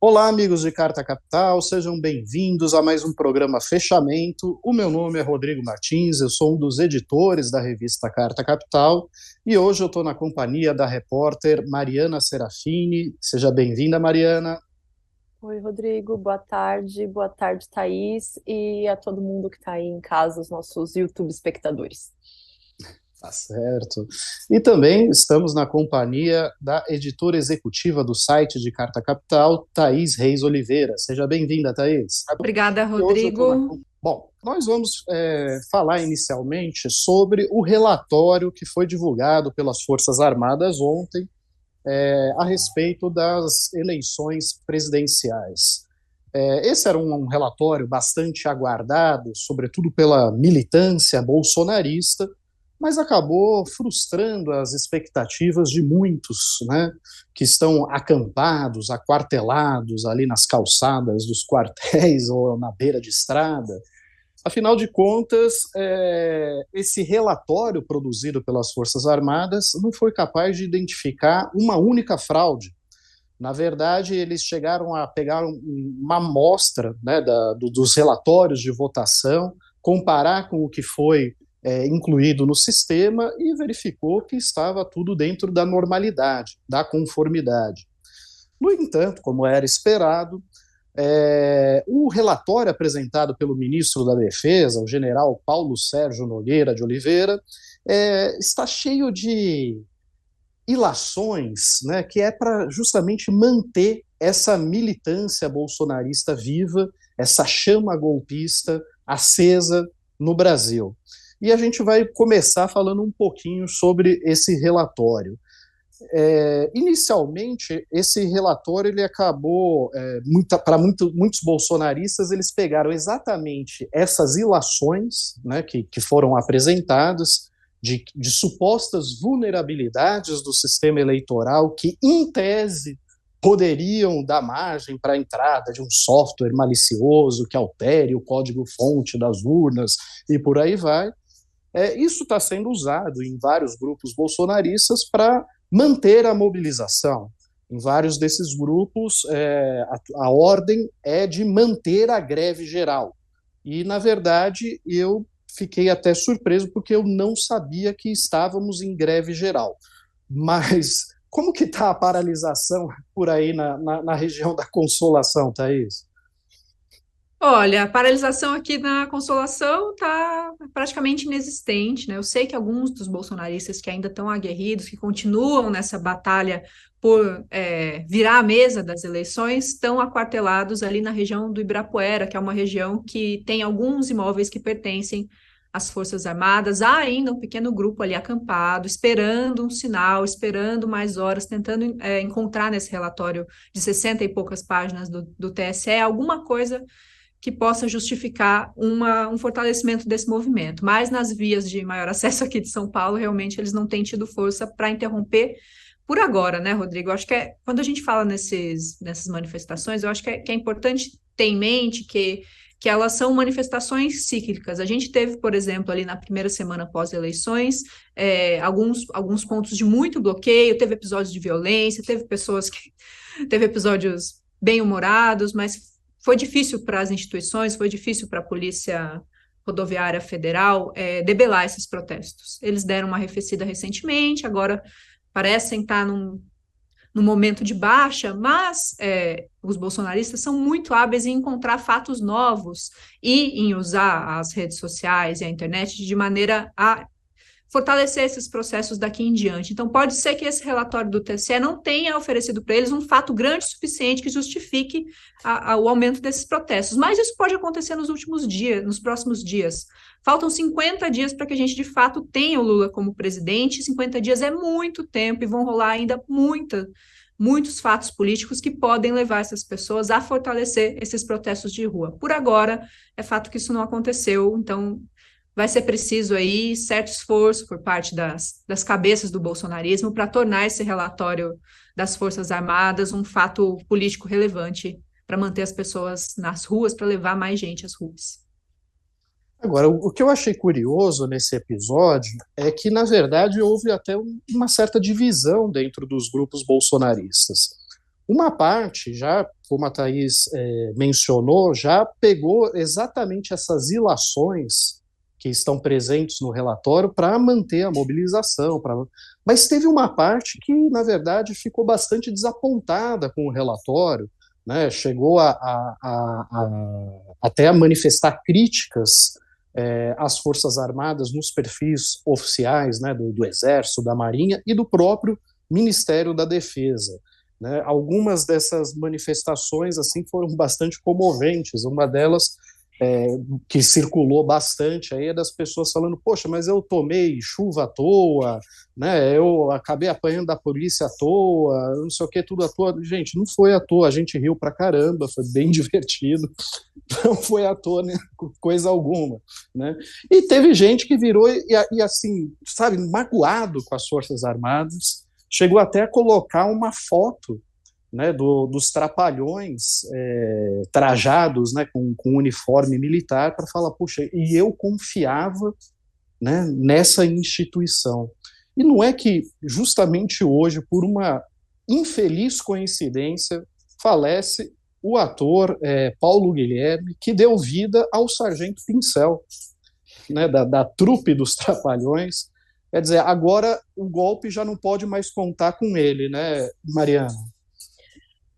Olá, amigos de Carta Capital, sejam bem-vindos a mais um programa Fechamento. O meu nome é Rodrigo Martins, eu sou um dos editores da revista Carta Capital e hoje eu estou na companhia da repórter Mariana Serafini. Seja bem-vinda, Mariana. Oi, Rodrigo, boa tarde, Thaís, e a todo mundo que está aí em casa, os nossos YouTube espectadores. Tá certo. E também estamos na companhia da editora executiva do site de Carta Capital, Thaís Reis Oliveira. Seja bem-vinda, Thaís. Obrigada, E hoje eu estou na... Rodrigo. Bom, nós vamos falar inicialmente sobre o relatório que foi divulgado pelas Forças Armadas ontem a respeito das eleições presidenciais. Esse era um relatório bastante aguardado, sobretudo pela militância bolsonarista, mas acabou frustrando as expectativas de muitos, né, que estão acampados, aquartelados ali nas calçadas dos quartéis ou na beira de estrada. Afinal de contas, esse relatório produzido pelas Forças Armadas não foi capaz de identificar uma única fraude. Na verdade, eles chegaram a pegar uma amostra, né, dos relatórios de votação, comparar com o que foi incluído no sistema e verificou que estava tudo dentro da normalidade, da conformidade. No entanto, como era esperado, o relatório apresentado pelo ministro da Defesa, o general Paulo Sérgio Nogueira de Oliveira, está cheio de ilações, né, que é para justamente manter essa militância bolsonarista viva, essa chama golpista acesa no Brasil. E a gente vai começar falando um pouquinho sobre esse relatório. Inicialmente, esse relatório ele acabou, para muitos bolsonaristas, eles pegaram exatamente essas ilações, né, que foram apresentadas, de supostas vulnerabilidades do sistema eleitoral, que, em tese, poderiam dar margem para a entrada de um software malicioso que altere o código-fonte das urnas e por aí vai. Isso está sendo usado em vários grupos bolsonaristas para manter a mobilização. Em vários desses grupos, a ordem é de manter a greve geral. E, na verdade, eu fiquei até surpreso, porque eu não sabia que estávamos em greve geral. Mas como que está a paralisação por aí na região da Consolação, Thaís? Olha, a paralisação aqui na Consolação está praticamente inexistente, né? Eu sei que alguns dos bolsonaristas que ainda estão aguerridos, que continuam nessa batalha por virar a mesa das eleições, estão aquartelados ali na região do Ibirapuera, que é uma região que tem alguns imóveis que pertencem às Forças Armadas. Há ainda um pequeno grupo ali acampado, esperando um sinal, esperando mais horas, tentando encontrar nesse relatório de 60 e poucas páginas do TSE alguma coisa que possa justificar um fortalecimento desse movimento. Mas nas vias de maior acesso aqui de São Paulo, realmente eles não têm tido força para interromper por agora, né, Rodrigo? Eu acho que quando a gente fala nessas manifestações, eu acho que é importante ter em mente que elas são manifestações cíclicas. A gente teve, por exemplo, ali na primeira semana pós-eleições, alguns pontos de muito bloqueio, teve episódios de violência, teve episódios bem-humorados, mas foi difícil para as instituições, foi difícil para a Polícia Rodoviária Federal debelar esses protestos. Eles deram uma arrefecida recentemente, agora parecem estar num momento de baixa, mas os bolsonaristas são muito hábeis em encontrar fatos novos e em usar as redes sociais e a internet de maneira a fortalecer esses processos daqui em diante. Então, pode ser que esse relatório do TSE não tenha oferecido para eles um fato grande o suficiente que justifique o aumento desses protestos, mas isso pode acontecer nos próximos dias. Faltam 50 dias para que a gente, de fato, tenha o Lula como presidente. 50 dias é muito tempo e vão rolar ainda muitos fatos políticos que podem levar essas pessoas a fortalecer esses protestos de rua. Por agora, é fato que isso não aconteceu, então vai ser preciso aí certo esforço por parte das cabeças do bolsonarismo para tornar esse relatório das Forças Armadas um fato político relevante para manter as pessoas nas ruas, para levar mais gente às ruas. Agora, o que eu achei curioso nesse episódio é que, na verdade, houve até uma certa divisão dentro dos grupos bolsonaristas. Uma parte, já como a Thaís mencionou, já pegou exatamente essas ilações que estão presentes no relatório para manter a mobilização. Mas teve uma parte que, na verdade, ficou bastante desapontada com o relatório, né? Chegou até a manifestar críticas às Forças Armadas nos perfis oficiais, né, do Exército, da Marinha e do próprio Ministério da Defesa. Né? Algumas dessas manifestações assim foram bastante comoventes. Uma delas que circulou bastante aí é das pessoas falando: poxa, mas eu tomei chuva à toa, né? Eu acabei apanhando da polícia à toa, não sei o que, tudo à toa. Gente, não foi à toa, a gente riu pra caramba, foi bem divertido, não foi à toa, né? Coisa alguma, né? E teve gente que virou e assim, sabe, magoado com as Forças Armadas, chegou até a colocar uma foto, né, dos trapalhões trajados, né, com uniforme militar, para falar: puxa, e eu confiava, né, nessa instituição. E não é que justamente hoje, por uma infeliz coincidência, falece o ator Paulo Guilherme, que deu vida ao Sargento Pincel, né, da trupe dos Trapalhões. Quer dizer, agora o golpe já não pode mais contar com ele, né, Mariana?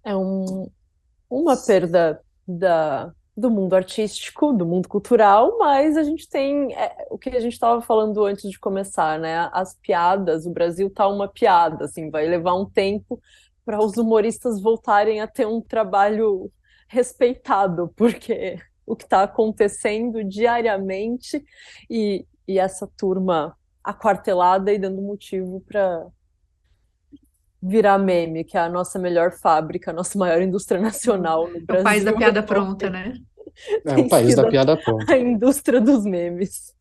É uma perda do mundo artístico, do mundo cultural, mas a gente tem o que a gente estava falando antes de começar, né? As piadas, o Brasil tá uma piada, assim, vai levar um tempo para os humoristas voltarem a ter um trabalho respeitado, porque o que está acontecendo diariamente e essa turma aquartelada e dando motivo para virar meme, que é a nossa melhor fábrica, a nossa maior indústria nacional no É o país da Brasil, piada pronta, né? É o tem país da sido piada pronta. a indústria dos memes.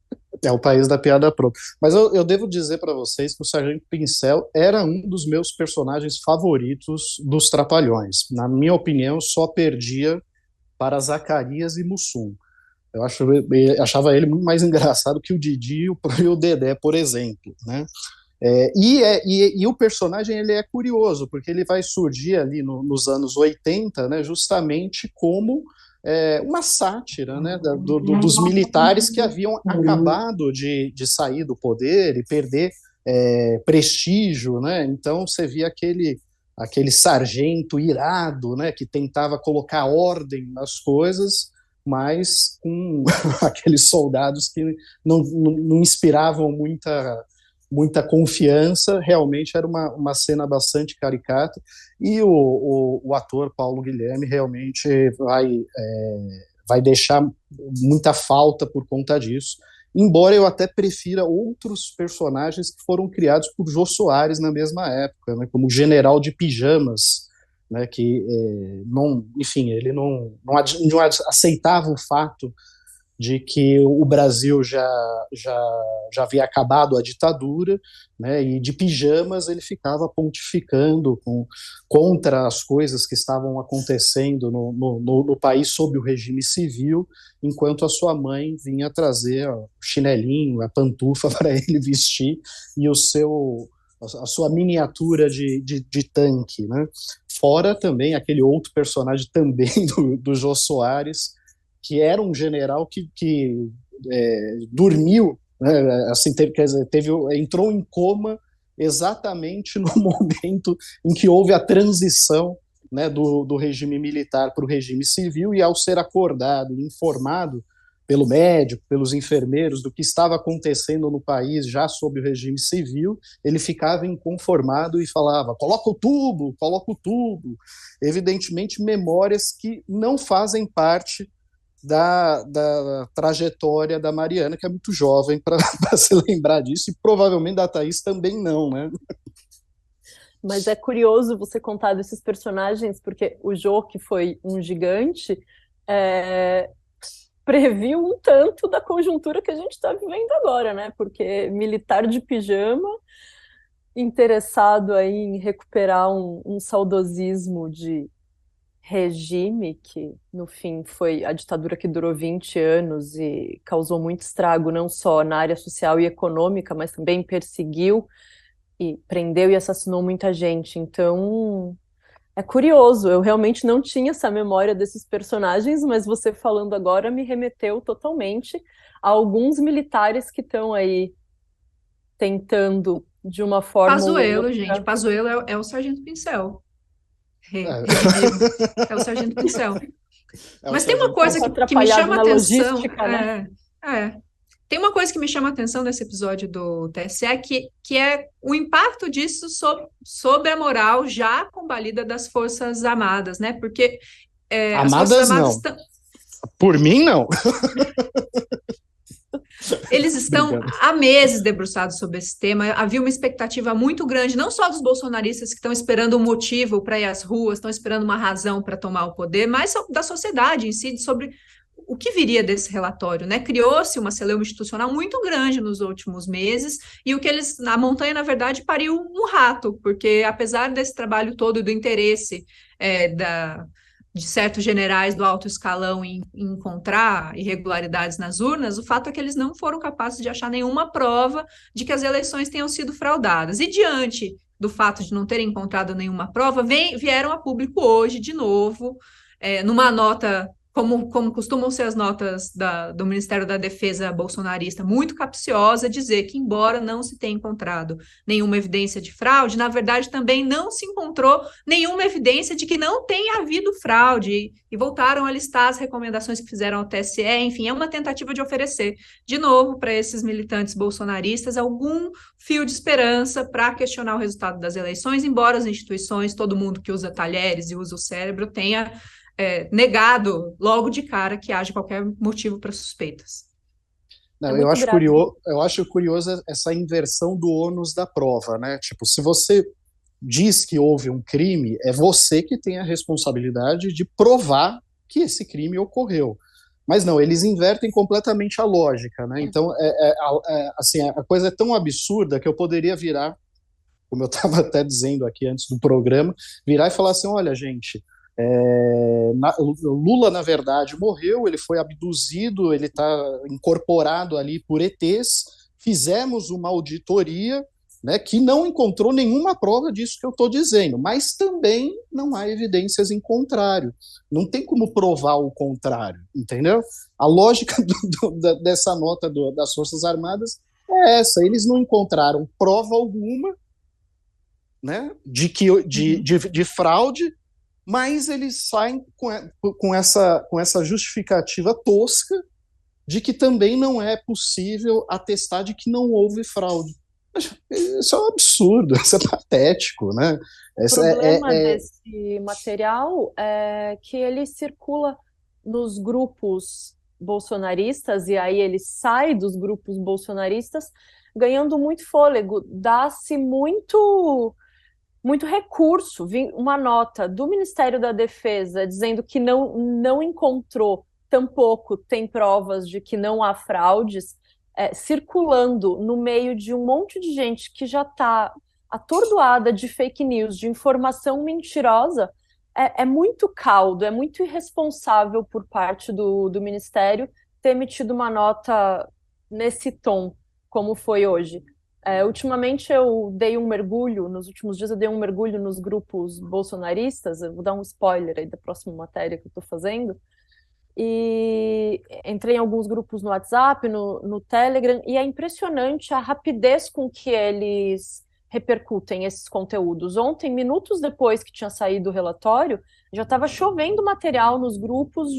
É o país da piada pronta. Mas eu devo dizer para vocês que o Sargento Pincel era um dos meus personagens favoritos dos Trapalhões. Na minha opinião, só perdia para Zacarias e Mussum. Achava ele muito mais engraçado que o Didi e o Dedé, por exemplo, né? E o personagem ele é curioso, porque ele vai surgir ali nos anos 80, né, justamente como uma sátira, né, dos militares que haviam acabado de sair do poder e perder prestígio, né? Então você via aquele sargento irado, né, que tentava colocar ordem nas coisas, mas com aqueles soldados que não inspiravam muita confiança. Realmente era uma cena bastante caricata, e o ator Paulo Guilherme realmente vai deixar muita falta por conta disso, embora eu até prefira outros personagens que foram criados por Jô Soares na mesma época, né, como o General de Pijamas, né, que não, enfim, ele não aceitava o fato de que o Brasil já havia acabado a ditadura, né, e de pijamas ele ficava pontificando contra as coisas que estavam acontecendo no país sob o regime civil, enquanto a sua mãe vinha trazer o chinelinho, a pantufa para ele vestir e a sua miniatura de tanque, né? Fora também aquele outro personagem também do Jô Soares, que era um general que dormiu, né, assim, entrou em coma exatamente no momento em que houve a transição, né, do regime militar para o regime civil, e ao ser acordado e informado pelo médico, pelos enfermeiros, do que estava acontecendo no país já sob o regime civil, ele ficava inconformado e falava: coloca o tubo, coloca o tubo. Evidentemente, memórias que não fazem parte da trajetória da Mariana, que é muito jovem para se lembrar disso, e provavelmente da Thaís também não, né? Mas é curioso você contar desses personagens, porque o Jô, que foi um gigante, previu um tanto da conjuntura que a gente está vivendo agora, né? Porque militar de pijama, interessado aí em recuperar um saudosismo de regime, que no fim foi a ditadura que durou 20 anos e causou muito estrago, não só na área social e econômica, mas também perseguiu e prendeu e assassinou muita gente. Então, É curioso, eu realmente não tinha essa memória desses personagens, mas você falando agora me remeteu totalmente a alguns militares que estão aí tentando, de uma forma ou Pazuello, gente. outra. Pazuello é o Sargento Pincel. É, Redivivo. É o Sargento Pincel. é o Mas tem uma sargento Um coisa pouco Pincel. que me atrapalhado chama a na atenção. logística, né? É. Tem uma coisa que me chama a atenção nesse episódio do TSE, que é o impacto disso sobre a moral já combalida das Forças Armadas, né? Porque as Forças Amadas, Armadas não. Por mim, não. eles estão Brincando. há meses debruçados sobre esse tema. Havia uma expectativa muito grande, não só dos bolsonaristas que estão esperando um motivo para ir às ruas, estão esperando uma razão para tomar o poder, mas da sociedade em si, sobre o que viria desse relatório, né? Criou-se uma celeuma institucional muito grande nos últimos meses, e a montanha, na verdade, pariu um rato, porque apesar desse trabalho todo e do interesse de certos generais do alto escalão em encontrar irregularidades nas urnas, o fato é que eles não foram capazes de achar nenhuma prova de que as eleições tenham sido fraudadas. E diante do fato de não terem encontrado nenhuma prova, vieram a público hoje, de novo, numa nota, como costumam ser as notas do Ministério da Defesa bolsonarista, muito capciosa, dizer que, embora não se tenha encontrado nenhuma evidência de fraude, na verdade também não se encontrou nenhuma evidência de que não tenha havido fraude, e voltaram a listar as recomendações que fizeram ao TSE. Enfim, é uma tentativa de oferecer, de novo, para esses militantes bolsonaristas, algum fio de esperança para questionar o resultado das eleições, embora as instituições, todo mundo que usa talheres e usa o cérebro, tenha negado logo de cara que haja qualquer motivo para suspeitas. É Não, muito grave. eu acho curioso essa inversão do ônus da prova, né? Tipo, se você diz que houve um crime, é você que tem a responsabilidade de provar que esse crime ocorreu. Mas não, eles invertem completamente a lógica, né? Então, assim, a coisa é tão absurda que eu poderia virar, como eu estava até dizendo aqui antes do programa, virar e falar assim, olha, gente, o Lula, na verdade, morreu, ele foi abduzido, ele está incorporado ali por ETs, fizemos uma auditoria, né, que não encontrou nenhuma prova disso que eu estou dizendo, mas também não há evidências em contrário. Não tem como provar o contrário, entendeu? A lógica dessa nota das Forças Armadas é essa, eles não encontraram prova alguma, né, de fraude, mas eles saem com essa justificativa tosca de que também não é possível atestar de que não houve fraude. Isso é um absurdo, isso é patético, né? O problema desse material é que ele circula nos grupos bolsonaristas, e aí ele sai dos grupos bolsonaristas ganhando muito fôlego. Dá-se muito recurso. Uma nota do Ministério da Defesa dizendo que não encontrou, tampouco tem provas de que não há fraudes, circulando no meio de um monte de gente que já está atordoada de fake news, de informação mentirosa. É muito caldo, é muito irresponsável por parte do Ministério ter emitido uma nota nesse tom, como foi hoje. Ultimamente eu dei um mergulho, nos últimos dias eu dei um mergulho nos grupos bolsonaristas, eu vou dar um spoiler aí da próxima matéria que eu estou fazendo, e entrei em alguns grupos no WhatsApp, no Telegram, e é impressionante a rapidez com que eles repercutem esses conteúdos. Ontem, minutos depois que tinha saído o relatório, já estava chovendo material nos grupos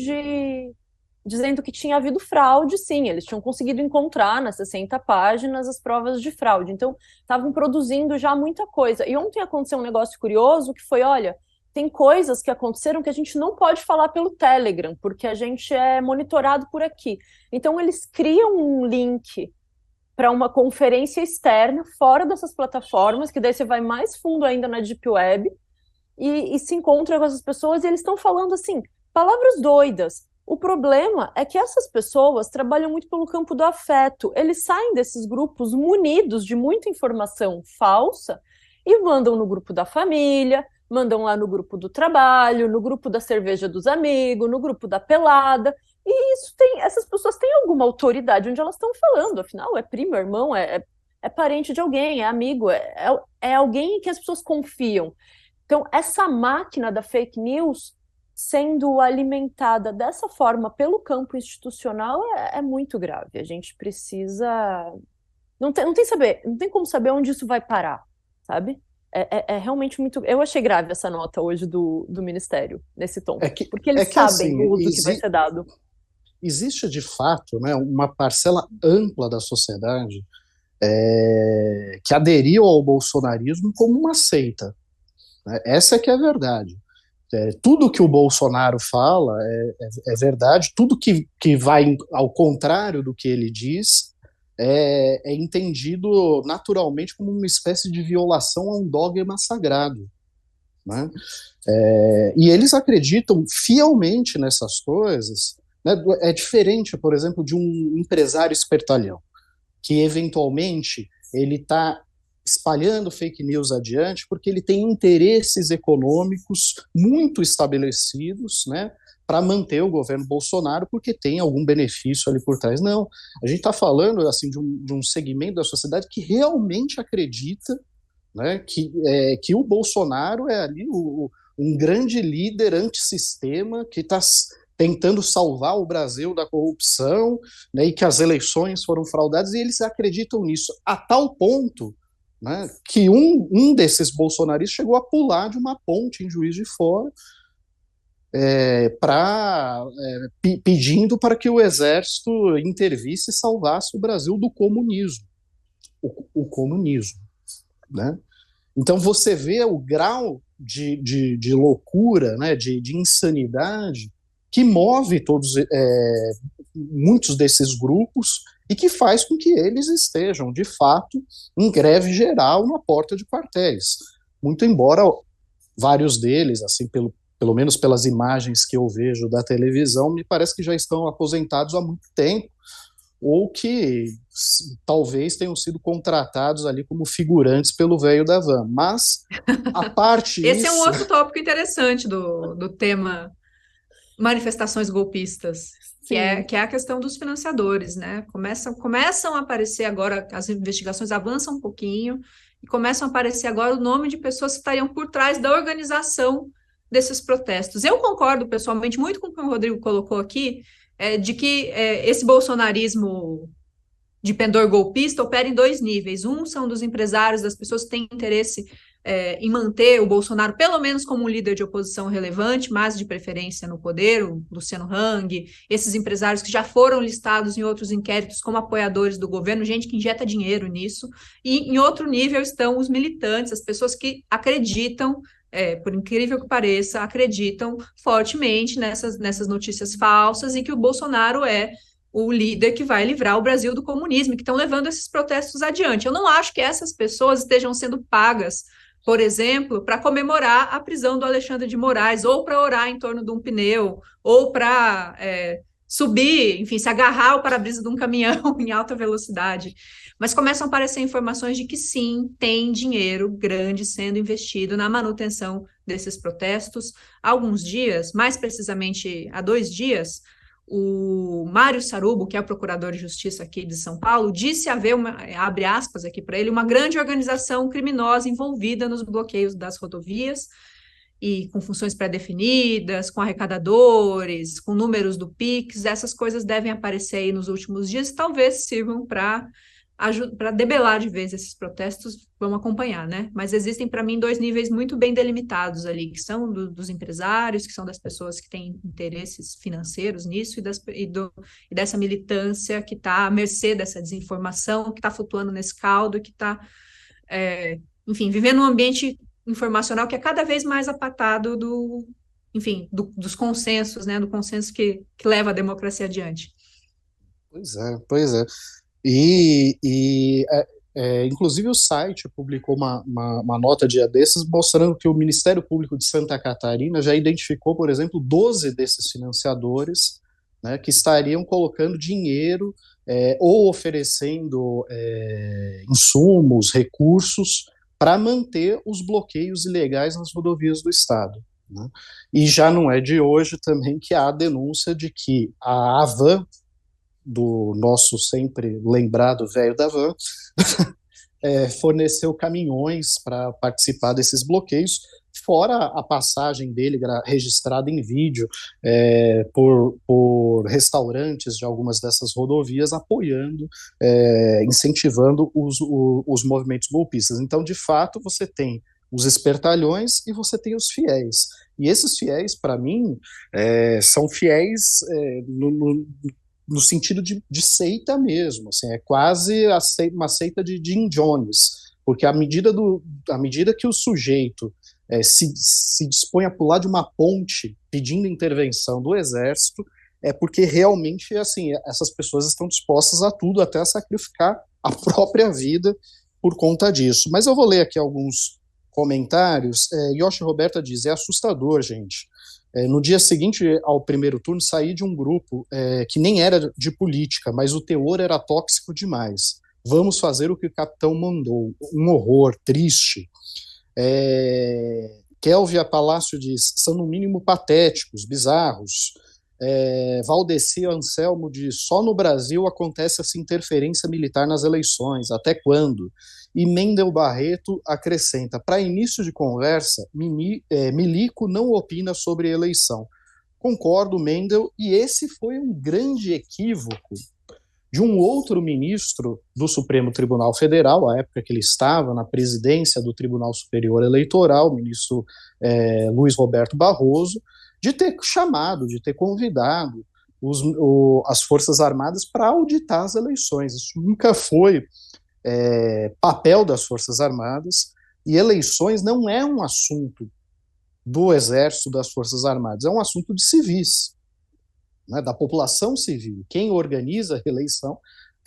dizendo que tinha havido fraude, sim, eles tinham conseguido encontrar nas 60 páginas as provas de fraude, então estavam produzindo já muita coisa. E ontem aconteceu um negócio curioso que foi, olha, tem coisas que aconteceram que a gente não pode falar pelo Telegram, porque a gente é monitorado por aqui. Então eles criam um link para uma conferência externa, fora dessas plataformas, que daí você vai mais fundo ainda na Deep Web, e se encontra com essas pessoas, e eles estão falando assim, palavras doidas. O problema é que essas pessoas trabalham muito pelo campo do afeto. Eles saem desses grupos munidos de muita informação falsa e mandam no grupo da família, mandam lá no grupo do trabalho, no grupo da cerveja dos amigos, no grupo da pelada. E essas pessoas têm alguma autoridade onde elas estão falando. Afinal, é primo, é irmão, é parente de alguém, é amigo, é alguém em que as pessoas confiam. Então, essa máquina da fake news sendo alimentada dessa forma pelo campo institucional é muito grave. A gente precisa. Não tem como saber onde isso vai parar, sabe? É realmente muito. Eu achei grave essa nota hoje do Ministério, nesse tom. É que, Porque é eles que sabem assim, o uso que vai ser dado. existe de fato, né, uma parcela ampla da sociedade que aderiu ao bolsonarismo como uma seita, né? Essa é que é a verdade. Tudo que o Bolsonaro fala é verdade, tudo que vai ao contrário do que ele diz é entendido naturalmente como uma espécie de violação a um dogma sagrado, né? E eles acreditam fielmente nessas coisas, né? É diferente, por exemplo, de um empresário espertalhão, que eventualmente ele está espalhando fake news adiante porque ele tem interesses econômicos muito estabelecidos, né, para manter o governo Bolsonaro, porque tem algum benefício ali por trás. Não, a gente está falando assim de um segmento da sociedade que realmente acredita, né, que o Bolsonaro é ali um grande líder antissistema que está tentando salvar o Brasil da corrupção, né, e que as eleições foram fraudadas, e eles acreditam nisso a tal ponto, né, que um desses bolsonaristas chegou a pular de uma ponte em Juiz de Fora, pedindo para que o exército intervisse e salvasse o Brasil do comunismo. O comunismo, né? Então você vê o grau de loucura, né, de insanidade que move muitos desses grupos e que faz com que eles estejam, de fato, em greve geral na porta de quartéis. Muito embora vários deles, assim, pelo menos pelas imagens que eu vejo da televisão, me parece que já estão aposentados há muito tempo, ou que talvez tenham sido contratados ali como figurantes pelo velho da van. Mas, a parte Esse é um isso... outro tópico interessante do tema manifestações golpistas, Sim. que é a questão dos financiadores, né? Começam a aparecer agora, as investigações avançam um pouquinho, e começam a aparecer agora o nome de pessoas que estariam por trás da organização desses protestos. Eu concordo pessoalmente muito com o que o Rodrigo colocou aqui, de que esse bolsonarismo de pendor golpista opera em dois níveis. Um são dos empresários, das pessoas que têm interesse em manter o Bolsonaro, pelo menos como um líder de oposição relevante, mas de preferência no poder, o Luciano Hang, esses empresários que já foram listados em outros inquéritos como apoiadores do governo, gente que injeta dinheiro nisso. E em outro nível estão os militantes, as pessoas que acreditam, por incrível que pareça, acreditam fortemente nessas notícias falsas e que o Bolsonaro é o líder que vai livrar o Brasil do comunismo, que estão levando esses protestos adiante. Eu não acho que essas pessoas estejam sendo pagas, por exemplo, para comemorar a prisão do Alexandre de Moraes, ou para orar em torno de um pneu, ou para subir, enfim, se agarrar ao para-brisa de um caminhão em alta velocidade. Mas começam a aparecer informações de que sim, tem dinheiro grande sendo investido na manutenção desses protestos. Há alguns dias, mais precisamente há 2 dias, o Mário Sarubo, que é o procurador de justiça aqui de São Paulo, disse haver abre aspas aqui para ele, uma grande organização criminosa envolvida nos bloqueios das rodovias e com funções pré-definidas, com arrecadadores, com números do Pix. Essas coisas devem aparecer aí nos últimos dias, talvez sirvam para debelar de vez esses protestos, vamos acompanhar, né? Mas existem, para mim, dois níveis muito bem delimitados ali, que são dos empresários, que são das pessoas que têm interesses financeiros nisso, e dessa militância que está à mercê dessa desinformação, que está flutuando nesse caldo, que está, enfim, vivendo um ambiente informacional que é cada vez mais apartado dos consensos, né? Do consenso que leva a democracia adiante. Pois é, pois é. Inclusive o site publicou uma nota dia desses mostrando que o Ministério Público de Santa Catarina já identificou, por exemplo, 12 desses financiadores, né, que estariam colocando dinheiro ou oferecendo insumos, recursos para manter os bloqueios ilegais nas rodovias do Estado, né? E já não é de hoje também que há a denúncia de que a Avan, do nosso sempre lembrado velho da van, forneceu caminhões para participar desses bloqueios, fora a passagem dele registrada em vídeo por restaurantes de algumas dessas rodovias, apoiando, incentivando os movimentos golpistas. Então, de fato, você tem os espertalhões e você tem os fiéis. E esses fiéis, para mim, são fiéis no sentido de seita mesmo, assim, é quase uma seita de Jim Jones, porque à medida que o sujeito se dispõe a pular de uma ponte pedindo intervenção do exército, é porque realmente, assim, essas pessoas estão dispostas a tudo, até a sacrificar a própria vida por conta disso. Mas eu vou ler aqui alguns comentários. Yoshi Roberta diz: é assustador, gente. No dia seguinte ao primeiro turno, saí de um grupo que nem era de política, mas o teor era tóxico demais. Vamos fazer o que o capitão mandou. Um horror, triste. Kelvia Palácio diz: são no mínimo patéticos, bizarros. Valdeci Anselmo diz: só no Brasil acontece essa interferência militar nas eleições, até quando? E Mendel Barreto acrescenta: para início de conversa, Milico não opina sobre eleição. Concordo, Mendel, e esse foi um grande equívoco de um outro ministro do Supremo Tribunal Federal, à época que ele estava na presidência do Tribunal Superior Eleitoral, o ministro Luiz Roberto Barroso, de ter chamado, de ter convidado as Forças Armadas para auditar as eleições. Isso nunca foi papel das Forças Armadas, e eleições não é um assunto do Exército, das Forças Armadas, é um assunto de civis, né, da população civil. Quem organiza a eleição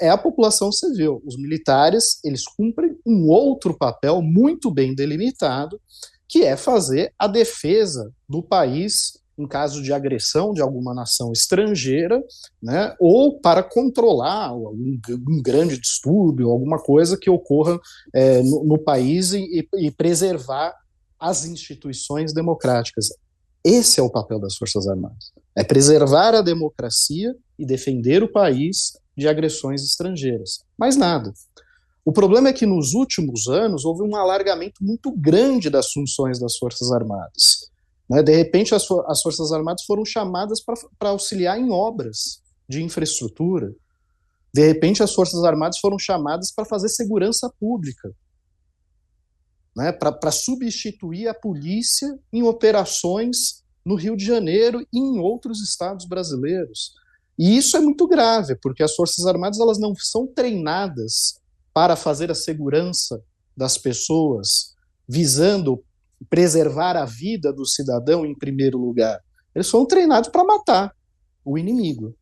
é a população civil. Os militares, eles cumprem um outro papel muito bem delimitado, que é fazer a defesa do país em caso de agressão de alguma nação estrangeira, né, ou para controlar um grande distúrbio, alguma coisa que ocorra no país e preservar as instituições democráticas. Esse é o papel das Forças Armadas. É preservar a democracia e defender o país de agressões estrangeiras. Mais nada. O problema é que nos últimos anos houve um alargamento muito grande das funções das Forças Armadas. De repente, as Forças Armadas foram chamadas para auxiliar em obras de infraestrutura. De repente, as Forças Armadas foram chamadas para fazer segurança pública, né, para substituir a polícia em operações no Rio de Janeiro e em outros estados brasileiros. E isso é muito grave, porque as Forças Armadas elas não são treinadas para fazer a segurança das pessoas, visando preservar a vida do cidadão em primeiro lugar. Eles foram treinados para matar o inimigo.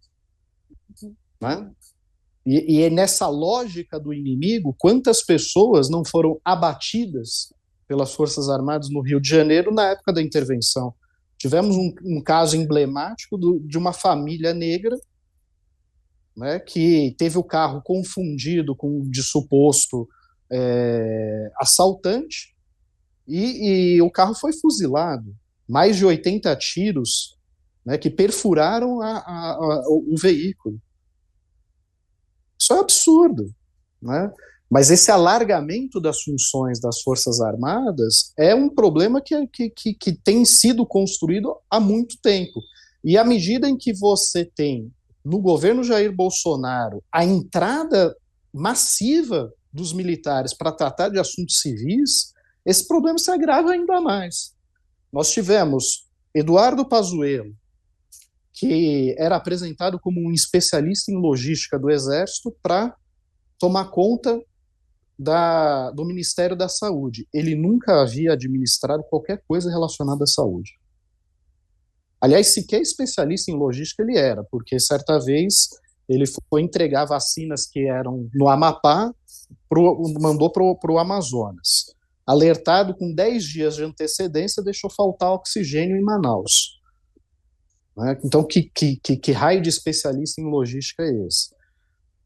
Né? E é nessa lógica do inimigo, quantas pessoas não foram abatidas pelas Forças Armadas no Rio de Janeiro na época da intervenção? Tivemos um caso emblemático de uma família negra, né, que teve o carro confundido com de suposto assaltante, e o carro foi fuzilado. Mais de 80 tiros, né, que perfuraram o veículo. Isso é absurdo, né? Mas esse alargamento das funções das Forças Armadas é um problema que tem sido construído há muito tempo. E à medida em que você tem, no governo Jair Bolsonaro, a entrada massiva dos militares para tratar de assuntos civis, esse problema se agrava ainda mais. Nós tivemos Eduardo Pazuello, que era apresentado como um especialista em logística do Exército para tomar conta do Ministério da Saúde. Ele nunca havia administrado qualquer coisa relacionada à saúde. Aliás, sequer especialista em logística ele era, porque certa vez ele foi entregar vacinas que eram no Amapá, mandou para o Amazonas. Alertado com 10 dias de antecedência, deixou faltar oxigênio em Manaus. Né? Então, que raio de especialista em logística é esse?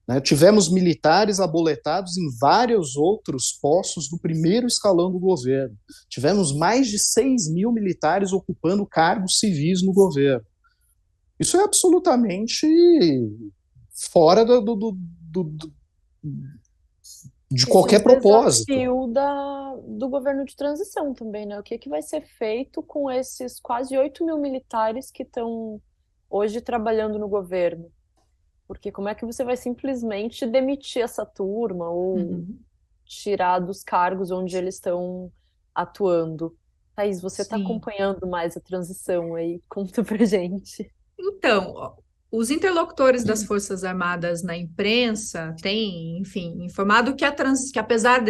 Né? Tivemos militares aboletados em vários outros postos do primeiro escalão do governo. Tivemos mais de 6 mil militares ocupando cargos civis no governo. Isso é absolutamente fora de Isso é qualquer um propósito. desafio do governo de transição também, né? O que que vai ser feito com esses quase 8 mil militares que estão hoje trabalhando no governo? Porque como é que você vai simplesmente demitir essa turma ou Uhum. tirar dos cargos onde eles estão atuando? Thaís, você está Sim. acompanhando mais a transição aí? Conta pra gente. Então, ó, os interlocutores das Forças Armadas na imprensa têm, enfim, informado que apesar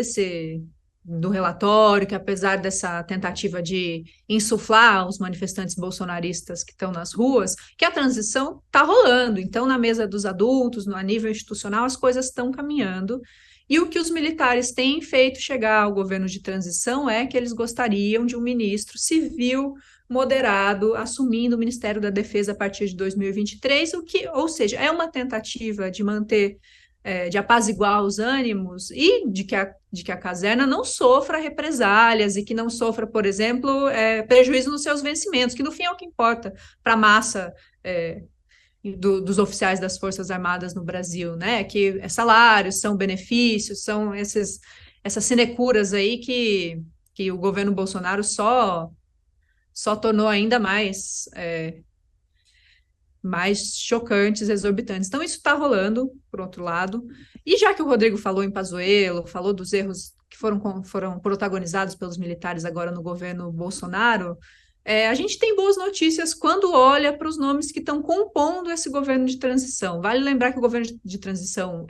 do relatório, que apesar dessa tentativa de insuflar os manifestantes bolsonaristas que estão nas ruas, que a transição está rolando. Então, na mesa dos adultos, a nível institucional, as coisas estão caminhando. E o que os militares têm feito chegar ao governo de transição é que eles gostariam de um ministro civil moderado, assumindo o Ministério da Defesa a partir de 2023, ou seja, é uma tentativa de manter, de apaziguar os ânimos e de que a caserna não sofra represálias e que não sofra, por exemplo, prejuízo nos seus vencimentos, que no fim é o que importa para a massa dos oficiais das Forças Armadas no Brasil, né? Que salários, são benefícios, são essas sinecuras aí que o governo Bolsonaro só tornou ainda mais chocantes, exorbitantes. Então, isso está rolando, por outro lado. E já que o Rodrigo falou em Pazuello, falou dos erros que foram protagonizados pelos militares agora no governo Bolsonaro, a gente tem boas notícias quando olha para os nomes que estão compondo esse governo de transição. Vale lembrar que o governo de transição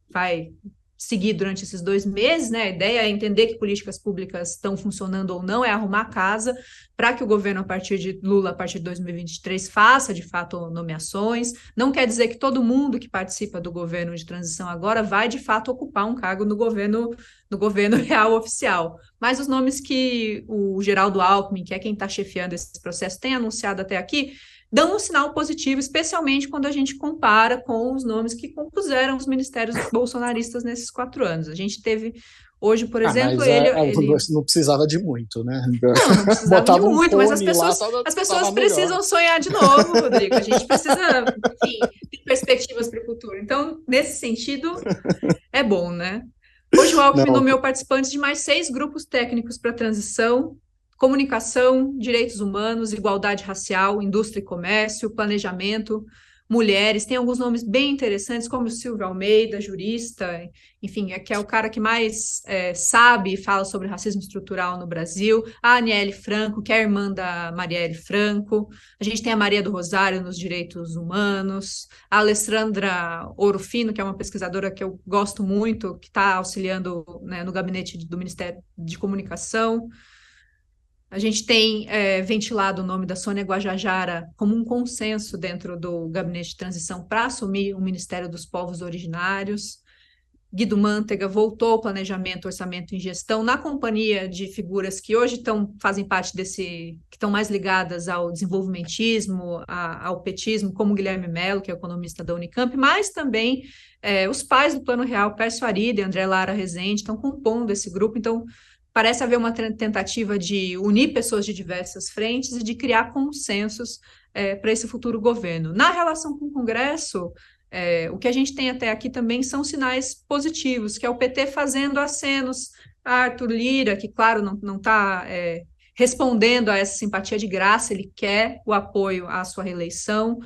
vai seguir durante esses 2 meses, né? A ideia é entender que políticas públicas estão funcionando ou não, é arrumar a casa para que o governo, a partir de Lula, a partir de 2023, faça de fato nomeações. Não quer dizer que todo mundo que participa do governo de transição agora vai de fato ocupar um cargo no governo real oficial. Mas os nomes que o Geraldo Alckmin, que é quem está chefiando esse processo, tem anunciado até aqui, dão um sinal positivo, especialmente quando a gente compara com os nomes que compuseram os ministérios bolsonaristas nesses 4 anos. A gente teve hoje, por exemplo, Mas ele não precisava de muito, né? não precisava de Botava um muito, mas cone lá, as pessoas tava melhor. precisam sonhar de novo, Rodrigo. A gente precisa, enfim, ter perspectivas para o futuro. Então, nesse sentido, é bom, né? Hoje o Alckmin Não, nomeou participantes de mais 6 grupos técnicos para transição: comunicação, direitos humanos, igualdade racial, indústria e comércio, planejamento, mulheres. Tem alguns nomes bem interessantes, como o Silvio Almeida, jurista, enfim, que é o cara que mais sabe e fala sobre racismo estrutural no Brasil. A Aniele Franco, que é a irmã da Marielle Franco. A gente tem a Maria do Rosário nos direitos humanos. A Alessandra Orofino, que é uma pesquisadora que eu gosto muito, que está auxiliando, né, no gabinete do Ministério de Comunicação. A gente tem ventilado o nome da Sônia Guajajara como um consenso dentro do gabinete de transição para assumir o Ministério dos Povos Originários. Guido Mantega voltou ao planejamento, orçamento e gestão na companhia de figuras que hoje fazem parte que estão mais ligadas ao desenvolvimentismo, ao petismo, como Guilherme Mello, que é economista da Unicamp, mas também os pais do Plano Real, Pércio Arida e André Lara Rezende, estão compondo esse grupo. Então, parece haver uma tentativa de unir pessoas de diversas frentes e de criar consensos para esse futuro governo. Na relação com o Congresso, o que a gente tem até aqui também são sinais positivos, que é o PT fazendo acenos a Arthur Lira, que, claro, não está respondendo a essa simpatia de graça, ele quer o apoio à sua reeleição.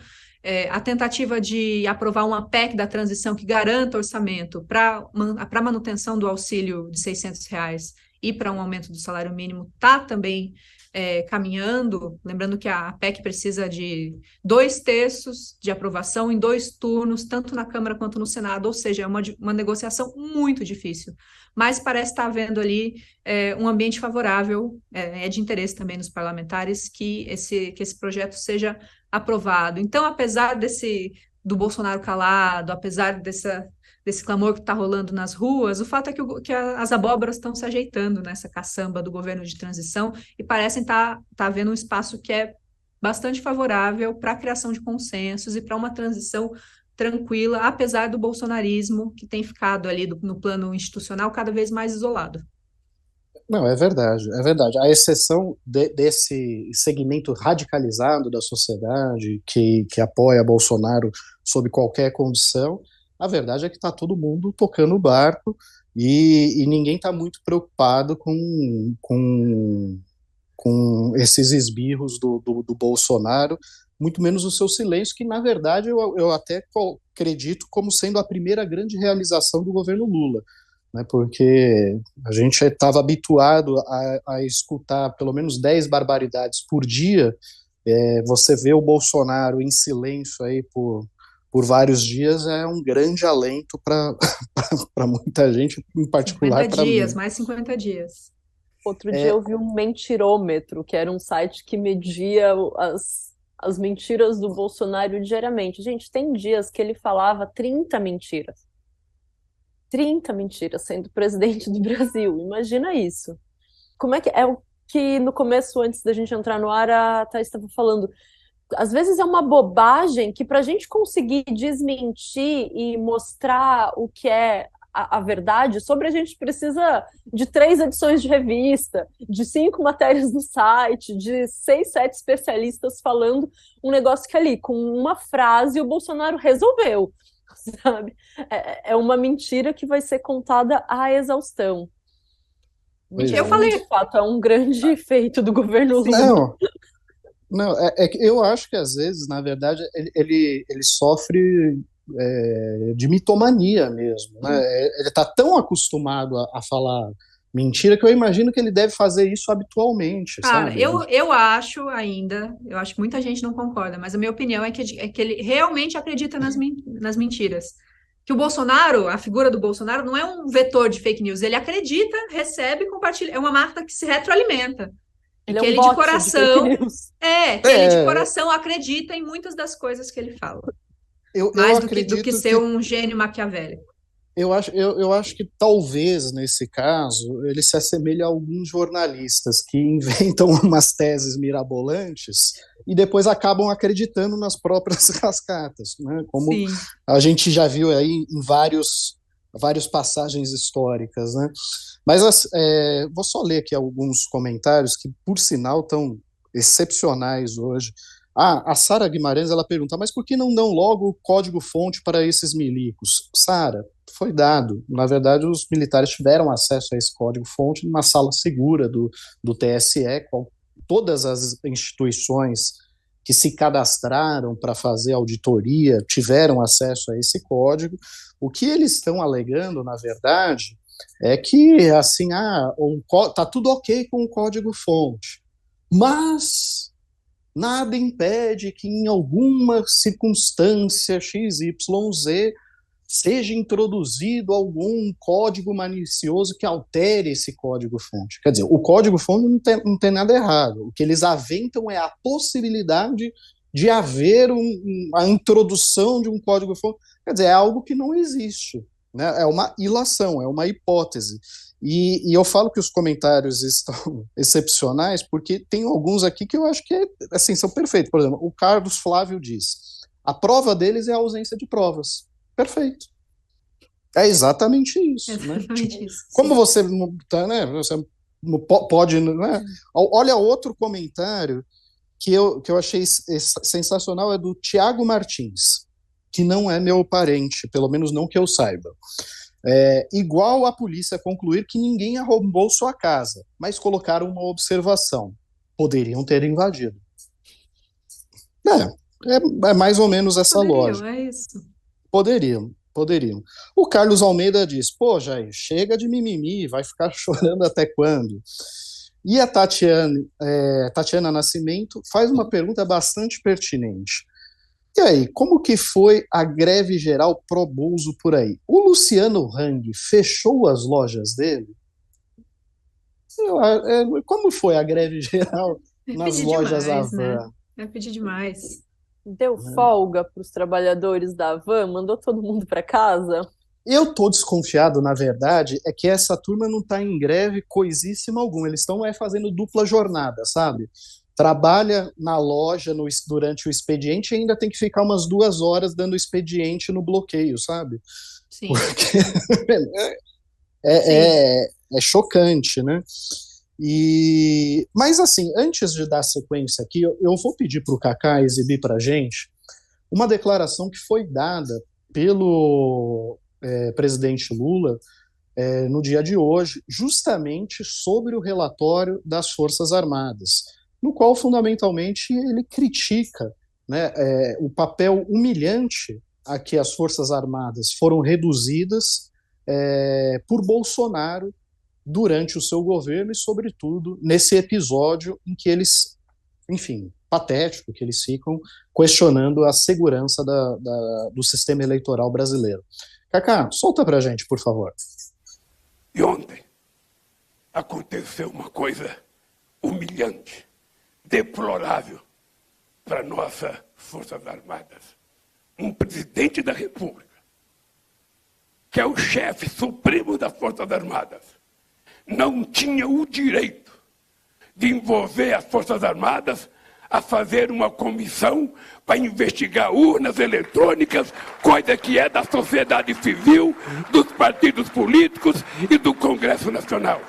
A tentativa de aprovar uma PEC da transição que garanta orçamento para a manutenção do auxílio de R$ 600 e para um aumento do salário mínimo está também caminhando. Lembrando que a PEC precisa de 2/3 de aprovação em 2 turnos, tanto na Câmara quanto no Senado, ou seja, é uma negociação muito difícil. Mas parece estar havendo ali um ambiente favorável, é de interesse também nos parlamentares que esse projeto seja aprovado. Então, apesar do Bolsonaro calado, apesar desse clamor que está rolando nas ruas, o fato é que as abóboras estão se ajeitando nessa caçamba do governo de transição e parecem estar havendo um espaço que é bastante favorável para a criação de consensos e para uma transição tranquila, apesar do bolsonarismo que tem ficado ali no plano institucional cada vez mais isolado. não, é verdade, é verdade. A exceção desse segmento radicalizado da sociedade que apoia Bolsonaro sob qualquer condição, a verdade é que está todo mundo tocando o barco e ninguém está muito preocupado com esses esbirros do Bolsonaro, muito menos o seu silêncio, que, na verdade, eu até acredito como sendo a primeira grande realização do governo Lula, né, porque a gente estava habituado a escutar pelo menos 10 barbaridades por dia. Você vê o Bolsonaro em silêncio aí por vários dias é um grande alento para muita gente, em 50 particular para dias, mim. mais 50 dias. Outro dia eu vi um mentirômetro, que era um site que media as mentiras do Bolsonaro diariamente. Gente, tem dias que ele falava 30 mentiras. 30 mentiras sendo presidente do Brasil. Imagina isso. Como é que é o que no começo, antes da gente entrar no ar, a Thaís estava falando? Às vezes é uma bobagem que para a gente conseguir desmentir e mostrar o que é a verdade sobre, a gente precisa de 3 edições de revista, de 5 matérias no site, de 6, 7 especialistas falando um negócio que ali, com uma frase, o Bolsonaro resolveu, sabe? É uma mentira que vai ser contada à exaustão. Pois Eu é. falei, De fato, é um grande feito do governo Lula. Não, não, é que eu acho que às vezes, na verdade, ele sofre de mitomania mesmo, né? Ele está tão acostumado a falar mentira que eu imagino que ele deve fazer isso habitualmente, cara, sabe? eu acho ainda, eu acho que muita gente não concorda, mas a minha opinião é que ele realmente acredita nas mentiras. Que o Bolsonaro, a figura do Bolsonaro, não é um vetor de fake news, ele acredita, recebe, compartilha, é uma marca que se retroalimenta. E Ele é que um ele de bot de fake coração, news. que ele de É, coração acredita em muitas das coisas que ele fala, eu mais do que acredito ser que um gênio maquiavélico. eu acho que talvez, nesse caso, ele se assemelha a alguns jornalistas que inventam umas teses mirabolantes e depois acabam acreditando nas próprias cascatas, né? Como Sim. a gente já viu aí em várias passagens históricas, né? Mas vou só ler aqui alguns comentários que, por sinal, estão excepcionais hoje. A Sara Guimarães, ela pergunta, mas por que não dão logo o código-fonte para esses milicos? Sara, foi dado. Na verdade, os militares tiveram acesso a esse código-fonte numa sala segura do TSE, com todas as instituições que se cadastraram para fazer auditoria tiveram acesso a esse código. O que eles estão alegando, na verdade, é que, assim, tá tudo ok com o código-fonte, mas nada impede que em alguma circunstância XYZ seja introduzido algum código malicioso que altere esse código-fonte. Quer dizer, o código-fonte não tem nada errado. O que eles aventam é a possibilidade de haver a introdução de um código-fonte. Quer dizer, é algo que não existe, né? É uma ilação, é uma hipótese. E eu falo que os comentários estão excepcionais porque tem alguns aqui que eu acho que assim, são perfeitos. Por exemplo, o Carlos Flávio diz: a prova deles é a ausência de provas. Perfeito. É exatamente isso, né? Exatamente isso. Como Sim. você não tá, né? Você não pode, né? Olha outro comentário que eu achei sensacional, é do Tiago Martins, que não é meu parente, pelo menos não que eu saiba. Igual a polícia concluir que ninguém arrombou sua casa, mas colocaram uma observação: poderiam ter invadido. É mais ou menos essa Poderiam, lógica. é isso. Poderiam, poderiam. O Carlos Almeida diz: pô, Jair, chega de mimimi, vai ficar chorando até quando? E a Tatiana Nascimento faz uma pergunta bastante pertinente. E aí, como que foi a greve geral pró-Bolso por aí? O Luciano Hang fechou as lojas dele? Como foi a greve geral É nas pedir lojas demais, né? Havan? É pedir demais. Deu folga para os trabalhadores da Van, mandou todo mundo para casa. Eu estou desconfiado, na verdade, é que essa turma não está em greve coisíssima alguma. Eles estão fazendo dupla jornada, sabe? Trabalha na loja durante o expediente e ainda tem que ficar umas 2 horas dando expediente no bloqueio, sabe? Sim. Porque Sim. é chocante, né? Mas assim, antes de dar sequência aqui, eu vou pedir para o Kaká exibir para a gente uma declaração que foi dada pelo presidente Lula no dia de hoje, justamente sobre o relatório das Forças Armadas, no qual, fundamentalmente, ele critica, né, o papel humilhante a que as Forças Armadas foram reduzidas por Bolsonaro durante o seu governo e, sobretudo, nesse episódio em que eles, enfim, patético, que eles ficam questionando a segurança do sistema eleitoral brasileiro. Cacá, solta pra gente, por favor. E ontem aconteceu uma coisa humilhante, deplorável para nossas Forças Armadas. Um presidente da República, que é o chefe supremo das Forças Armadas, não tinha o direito de envolver as Forças Armadas a fazer uma comissão para investigar urnas eletrônicas, coisa que é da sociedade civil, dos partidos políticos e do Congresso Nacional.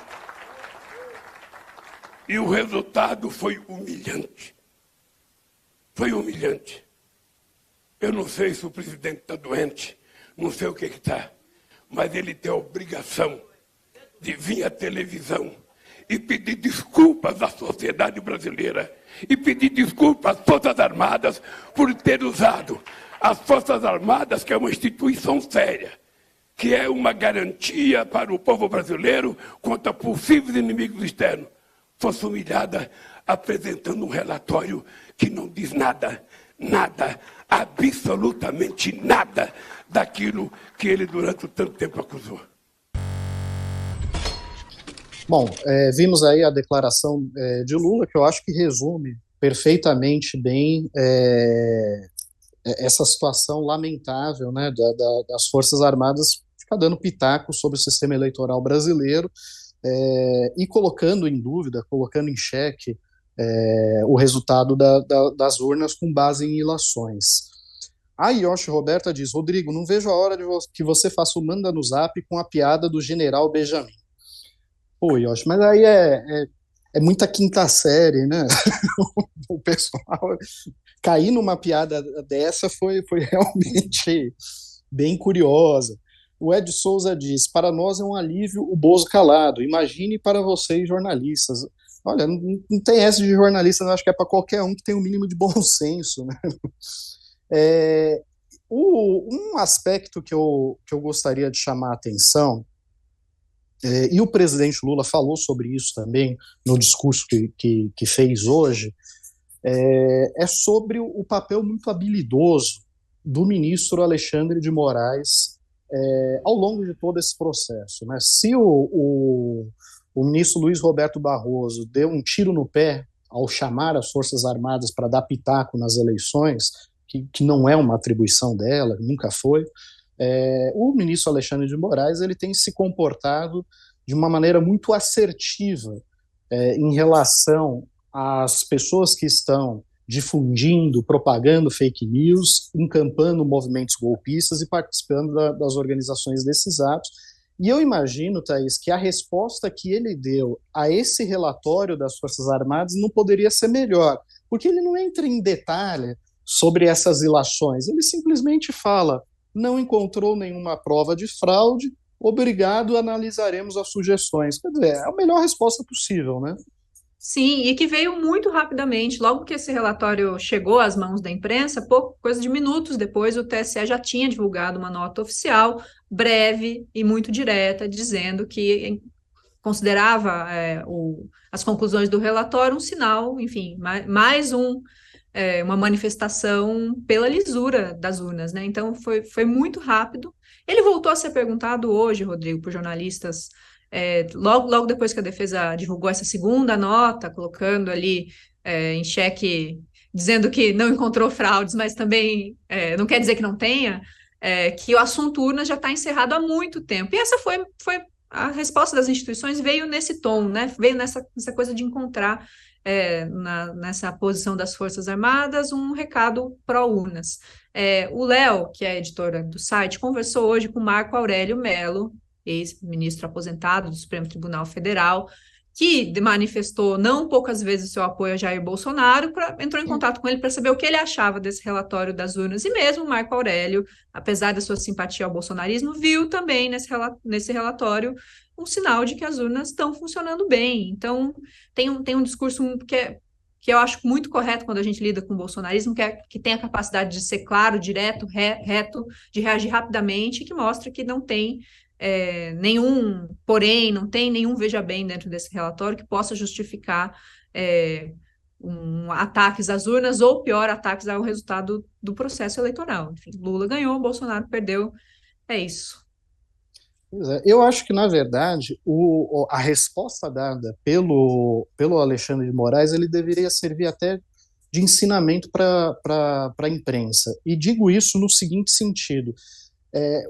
E o resultado foi humilhante. Foi humilhante. Eu não sei se o presidente está doente, não sei o que está, mas ele tem a obrigação de vir à televisão e pedir desculpas à sociedade brasileira e pedir desculpas às Forças Armadas por ter usado as Forças Armadas, que é uma instituição séria, que é uma garantia para o povo brasileiro contra possíveis inimigos externos, fosse humilhada apresentando um relatório que não diz nada, nada, absolutamente nada daquilo que ele durante tanto tempo acusou. Bom, vimos aí a declaração de Lula, que eu acho que resume perfeitamente bem essa situação lamentável, né, das Forças Armadas ficar dando pitaco sobre o sistema eleitoral brasileiro e colocando em dúvida, colocando em xeque o resultado das urnas com base em ilações. A Yoshi Roberta diz: Rodrigo, não vejo a hora que você faça o Manda no Zap com a piada do General Benjamin. Pô, Yoshi, mas aí é muita quinta série, né? O pessoal cair numa piada dessa foi realmente bem curiosa. O Ed Souza diz: para nós é um alívio o Bozo calado, imagine para vocês jornalistas. Olha, não tem essa de jornalista, eu acho que é para qualquer um que tem o mínimo de bom senso, né? Um aspecto que eu gostaria de chamar a atenção, e o presidente Lula falou sobre isso também no discurso que fez hoje, é sobre o papel muito habilidoso do ministro Alexandre de Moraes ao longo de todo esse processo, né? Se o ministro Luiz Roberto Barroso deu um tiro no pé ao chamar as Forças Armadas para dar pitaco nas eleições, que não é uma atribuição dela, nunca foi, o ministro Alexandre de Moraes ele tem se comportado de uma maneira muito assertiva em relação às pessoas que estão difundindo, propagando fake news, encampando movimentos golpistas e participando das organizações desses atos. E eu imagino, Thaís, que a resposta que ele deu a esse relatório das Forças Armadas não poderia ser melhor, porque ele não entra em detalhe sobre essas ilações, ele simplesmente fala: não encontrou nenhuma prova de fraude, obrigado, analisaremos as sugestões. Quer dizer, é a melhor resposta possível, né? Sim, e que veio muito rapidamente. Logo que esse relatório chegou às mãos da imprensa, coisa de minutos depois, o TSE já tinha divulgado uma nota oficial, breve e muito direta, dizendo que considerava as conclusões do relatório um sinal, enfim, mais uma manifestação pela lisura das urnas, né? Então foi muito rápido. Ele voltou a ser perguntado hoje, Rodrigo, por jornalistas, logo depois que a defesa divulgou essa segunda nota, colocando ali em xeque, dizendo que não encontrou fraudes, mas também não quer dizer que não tenha, que o assunto urnas já está encerrado há muito tempo. E essa foi a resposta das instituições, veio nesse tom, né? Veio nessa coisa de encontrar nessa posição das Forças Armadas um recado pró-urnas. O Léo, que é editora do site, conversou hoje com Marco Aurélio Mello, ex-ministro aposentado do Supremo Tribunal Federal, que manifestou não poucas vezes seu apoio a Jair Bolsonaro, entrou em contato com ele para saber o que ele achava desse relatório das urnas. E mesmo o Marco Aurélio, apesar da sua simpatia ao bolsonarismo, viu também nesse relatório um sinal de que as urnas estão funcionando bem. Então, tem um discurso que eu acho muito correto quando a gente lida com o bolsonarismo, que tem a capacidade de ser claro, direto, reto, de reagir rapidamente, que mostra que não tem nenhum, porém, não tem nenhum veja bem dentro desse relatório que possa justificar ataques às urnas ou, pior, ataques ao resultado do processo eleitoral. Enfim, Lula ganhou, Bolsonaro perdeu, é isso. Pois é, eu acho que, na verdade, a resposta dada pelo Alexandre de Moraes, ele deveria servir até de ensinamento para a imprensa. E digo isso no seguinte sentido.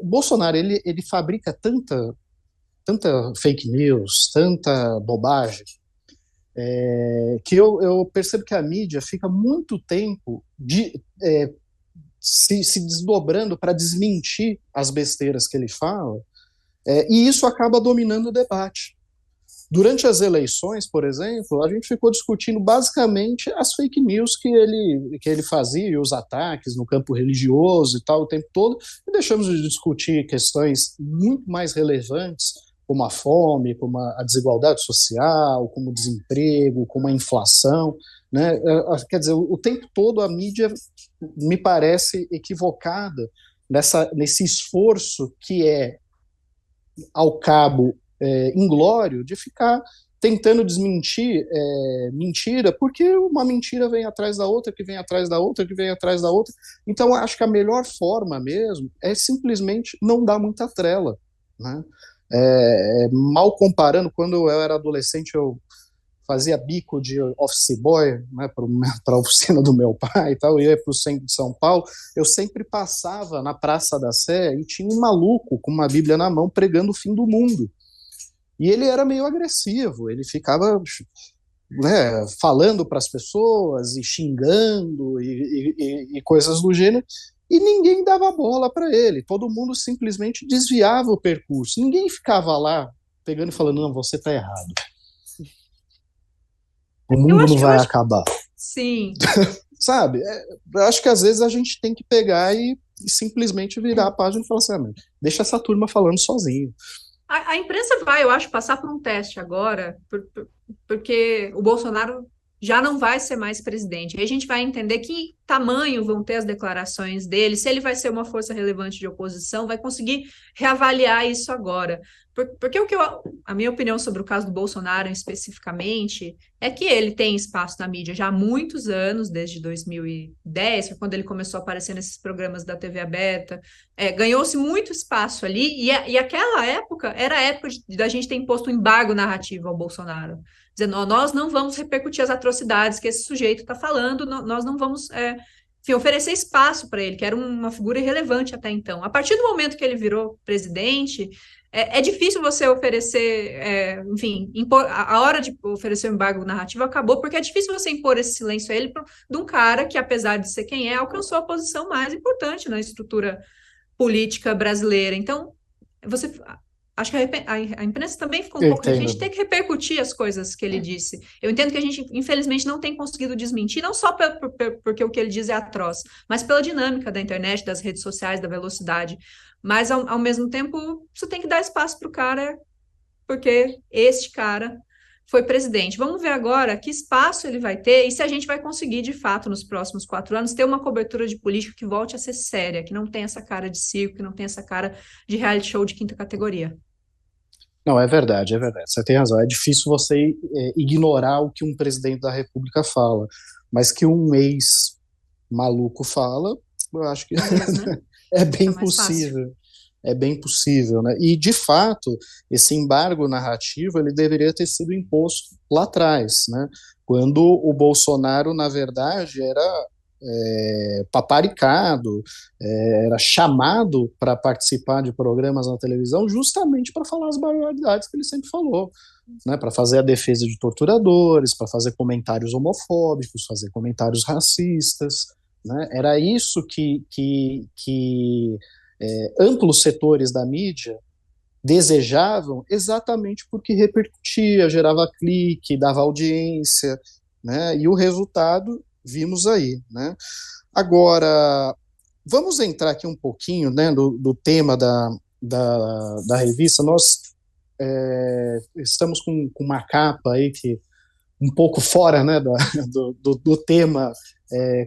O Bolsonaro, ele fabrica tanta fake news, tanta bobagem, que eu percebo que a mídia fica muito tempo se desdobrando para desmentir as besteiras que ele fala, e isso acaba dominando o debate. Durante as eleições, por exemplo, a gente ficou discutindo basicamente as fake news que ele fazia, os ataques no campo religioso e tal, o tempo todo, e deixamos de discutir questões muito mais relevantes, como a fome, como a desigualdade social, como o desemprego, como a inflação, né? Quer dizer, o tempo todo a mídia me parece equivocada nesse esforço que ao cabo inglório de ficar tentando desmentir mentira, porque uma mentira vem atrás da outra, que vem atrás da outra, que vem atrás da outra. Então, acho que a melhor forma mesmo é simplesmente não dar muita trela, né? Mal comparando, quando eu era adolescente, eu fazia bico de office boy, né, para a oficina do meu pai e tal, eu ia para o centro de São Paulo, eu sempre passava na Praça da Sé e tinha um maluco com uma Bíblia na mão pregando o fim do mundo. E ele era meio agressivo, ele ficava, né, falando para as pessoas e xingando e coisas do gênero, e ninguém dava bola para ele, todo mundo simplesmente desviava o percurso, ninguém ficava lá pegando e falando, não, você está errado. O mundo não vai acabar. Sim. Sabe? Eu acho que às vezes a gente tem que pegar e simplesmente virar a página e falar assim, deixa essa turma falando sozinho. A imprensa vai, eu acho, passar por um teste agora, porque o Bolsonaro já não vai ser mais presidente. Aí a gente vai entender que tamanho vão ter as declarações dele, se ele vai ser uma força relevante de oposição, vai conseguir reavaliar isso agora. Porque a minha opinião sobre o caso do Bolsonaro especificamente é que ele tem espaço na mídia já há muitos anos, desde 2010, que é quando ele começou a aparecer nesses programas da TV aberta, ganhou-se muito espaço ali, e aquela época era a época da gente ter imposto um embargo narrativo ao Bolsonaro, dizendo, nós não vamos repercutir as atrocidades que esse sujeito está falando, nós não vamos enfim, oferecer espaço para ele, que era uma figura irrelevante até então. A partir do momento que ele virou presidente, é difícil você oferecer, enfim, a hora de oferecer um embargo narrativo acabou, porque é difícil você impor esse silêncio a ele de um cara que, apesar de ser quem alcançou a posição mais importante na estrutura política brasileira. Então, acho que a imprensa também ficou um pouco refém de ter que repercutir as coisas que ele disse. Eu entendo que a gente, infelizmente, não tem conseguido desmentir, não só porque o que ele diz é atroz, mas pela dinâmica da internet, das redes sociais, da velocidade. Mas, ao mesmo tempo, você tem que dar espaço para o cara, porque este cara foi presidente. Vamos ver agora que espaço ele vai ter e se a gente vai conseguir, de fato, nos próximos 4 anos, ter uma cobertura de política que volte a ser séria, que não tem essa cara de circo, que não tem essa cara de reality show de quinta categoria. Não, é verdade, você tem razão. É difícil você ignorar o que um presidente da República fala, mas que um ex-maluco fala, eu acho que é bem possível. É bem possível, né? E, de fato, esse embargo narrativo ele deveria ter sido imposto lá atrás, né? Quando o Bolsonaro, na verdade, era paparicado, era chamado para participar de programas na televisão justamente para falar as barbaridades que ele sempre falou, né? Para fazer a defesa de torturadores, para fazer comentários homofóbicos, fazer comentários racistas, né? Era isso que amplos setores da mídia desejavam, exatamente porque repercutia, gerava clique, dava audiência, né? E o resultado vimos aí, né? Agora, vamos entrar aqui um pouquinho, né, do tema da revista. Nós estamos com uma capa aí que um pouco fora, né, do tema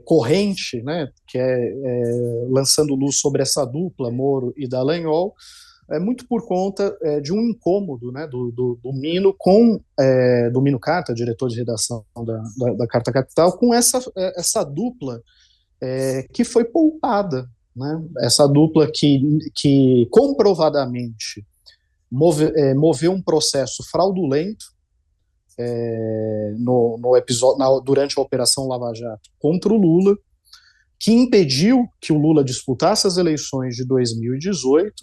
corrente, né, que lançando luz sobre essa dupla, Moro e Dallagnol, muito por conta de um incômodo, né, do Mino do Mino Carta, diretor de redação da Carta Capital, com essa dupla que foi poupada, né, essa dupla que comprovadamente moveu um processo fraudulento no episódio, durante a Operação Lava Jato contra o Lula, que impediu que o Lula disputasse as eleições de 2018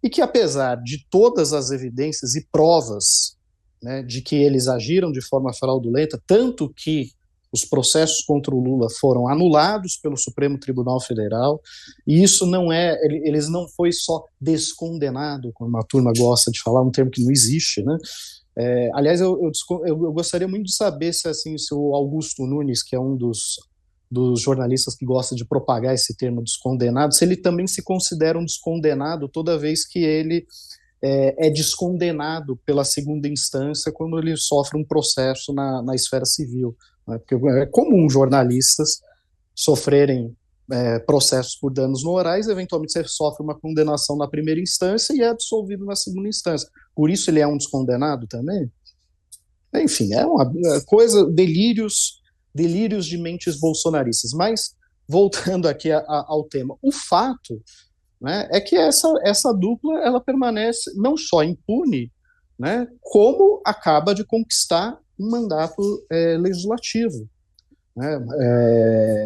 e que, apesar de todas as evidências e provas, né, de que eles agiram de forma fraudulenta, tanto que os processos contra o Lula foram anulados pelo Supremo Tribunal Federal, e isso eles não foi só descondenado, como a turma gosta de falar, um termo que não existe, né? Aliás, eu gostaria muito de saber se o Augusto Nunes, que é um dos jornalistas que gosta de propagar esse termo descondenado, se ele também se considera um descondenado toda vez que ele é descondenado pela segunda instância quando ele sofre um processo na esfera civil, né? Porque é comum jornalistas sofrerem processos por danos morais, eventualmente você sofre uma condenação na primeira instância e é absolvido na segunda instância. Por isso ele é um descondenado também? Enfim, é uma coisa, delírios de mentes bolsonaristas. Mas, voltando aqui ao tema, o fato, né, é que essa dupla ela permanece não só impune, né, como acaba de conquistar um mandato legislativo, né,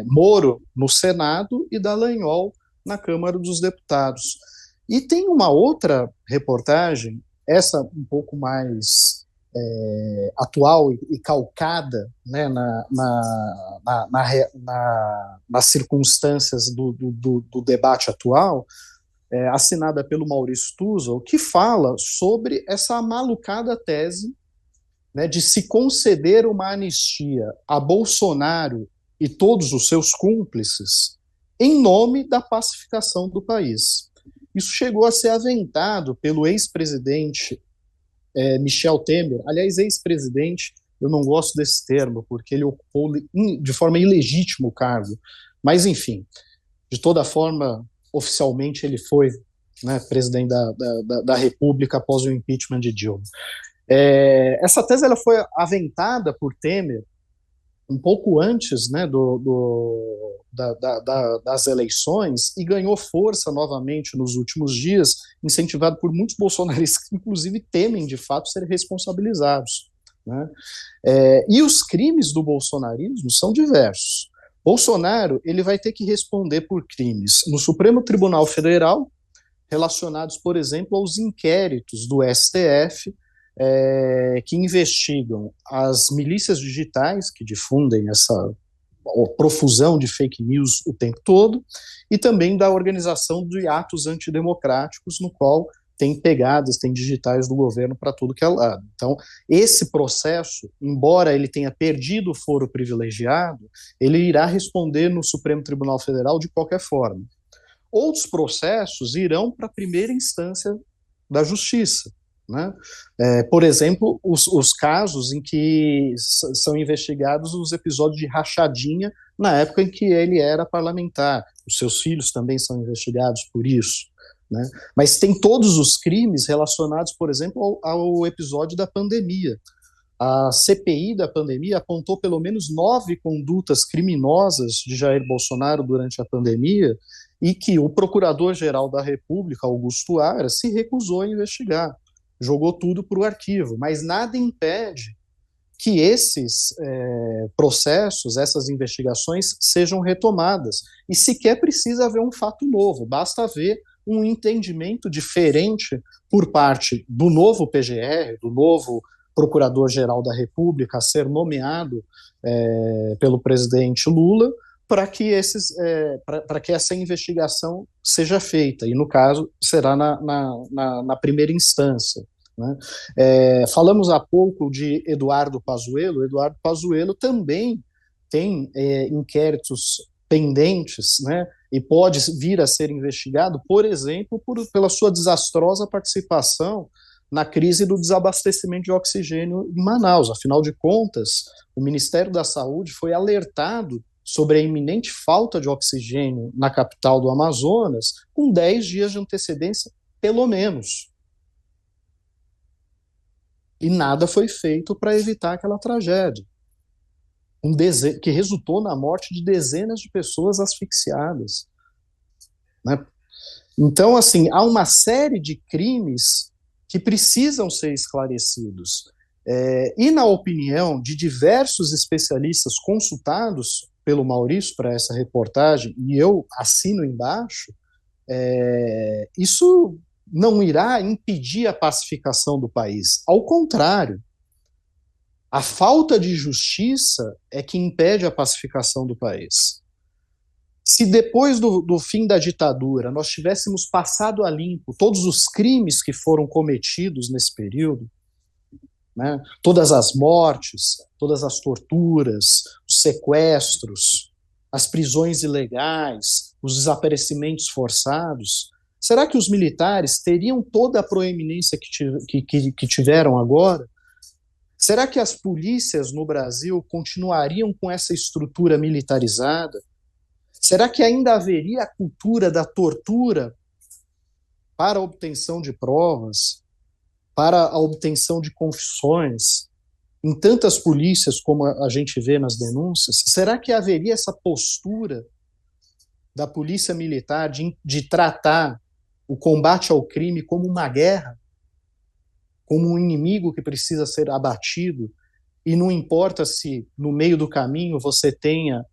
Moro no Senado e Dallagnol na Câmara dos Deputados. E tem uma outra reportagem, essa um pouco mais atual e calcada, né, nas circunstâncias do debate atual, assinada pelo Maurício Tuzol, que fala sobre essa malucada tese, né, de se conceder uma anistia a Bolsonaro e todos os seus cúmplices em nome da pacificação do país. Isso chegou a ser aventado pelo ex-presidente Michel Temer. Aliás, ex-presidente, eu não gosto desse termo, porque ele ocupou de forma ilegítima o cargo. Mas, enfim, de toda forma, oficialmente ele foi, né, presidente da República após o impeachment de Dilma. Essa tese ela foi aventada por Temer um pouco antes, né, das eleições e ganhou força novamente nos últimos dias, incentivado por muitos bolsonaristas que, inclusive, temem, de fato, ser responsabilizados, né? E os crimes do bolsonarismo são diversos. Bolsonaro ele vai ter que responder por crimes no Supremo Tribunal Federal, relacionados, por exemplo, aos inquéritos do STF, que investigam as milícias digitais que difundem essa profusão de fake news o tempo todo, e também da organização de atos antidemocráticos, no qual tem pegadas, tem digitais do governo para tudo que é lado. Então, esse processo, embora ele tenha perdido o foro privilegiado, ele irá responder no Supremo Tribunal Federal de qualquer forma. Outros processos irão para a primeira instância da justiça, né? Por exemplo, os casos em que são investigados os episódios de rachadinha na época em que ele era parlamentar. Os seus filhos também são investigados por isso, né? Mas tem todos os crimes relacionados, por exemplo, ao episódio da pandemia. A CPI da pandemia apontou pelo menos 9 condutas criminosas de Jair Bolsonaro durante a pandemia e que o Procurador-Geral da República, Augusto Aras, se recusou a investigar. Jogou tudo para o arquivo, mas nada impede que esses processos, essas investigações sejam retomadas. E sequer precisa haver um fato novo, basta haver um entendimento diferente por parte do novo PGR, do novo Procurador-Geral da República a ser nomeado pelo presidente Lula, para que para que essa investigação seja feita, e no caso será na primeira instância, né? Falamos há pouco de Eduardo Pazuello. Eduardo Pazuello também tem inquéritos pendentes, né? E pode vir a ser investigado, por exemplo, pela sua desastrosa participação na crise do desabastecimento de oxigênio em Manaus. Afinal de contas, o Ministério da Saúde foi alertado sobre a iminente falta de oxigênio na capital do Amazonas com 10 dias de antecedência, pelo menos. E nada foi feito para evitar aquela tragédia, que resultou na morte de dezenas de pessoas asfixiadas, né? Então, assim, há uma série de crimes que precisam ser esclarecidos. E na opinião de diversos especialistas consultados pelo Maurício para essa reportagem, e eu assino embaixo, isso não irá impedir a pacificação do país. Ao contrário, a falta de justiça é que impede a pacificação do país. Se depois do fim da ditadura nós tivéssemos passado a limpo todos os crimes que foram cometidos nesse período, né, todas as mortes, todas as torturas, os sequestros, as prisões ilegais, os desaparecimentos forçados, será que os militares teriam toda a proeminência que tiveram agora? Será que as polícias no Brasil continuariam com essa estrutura militarizada? Será que ainda haveria a cultura da tortura para a obtenção de provas, para a obtenção de confissões, em tantas polícias como a gente vê nas denúncias? Será que haveria essa postura da polícia militar de tratar o combate ao crime como uma guerra, como um inimigo que precisa ser abatido, e não importa se no meio do caminho você tenha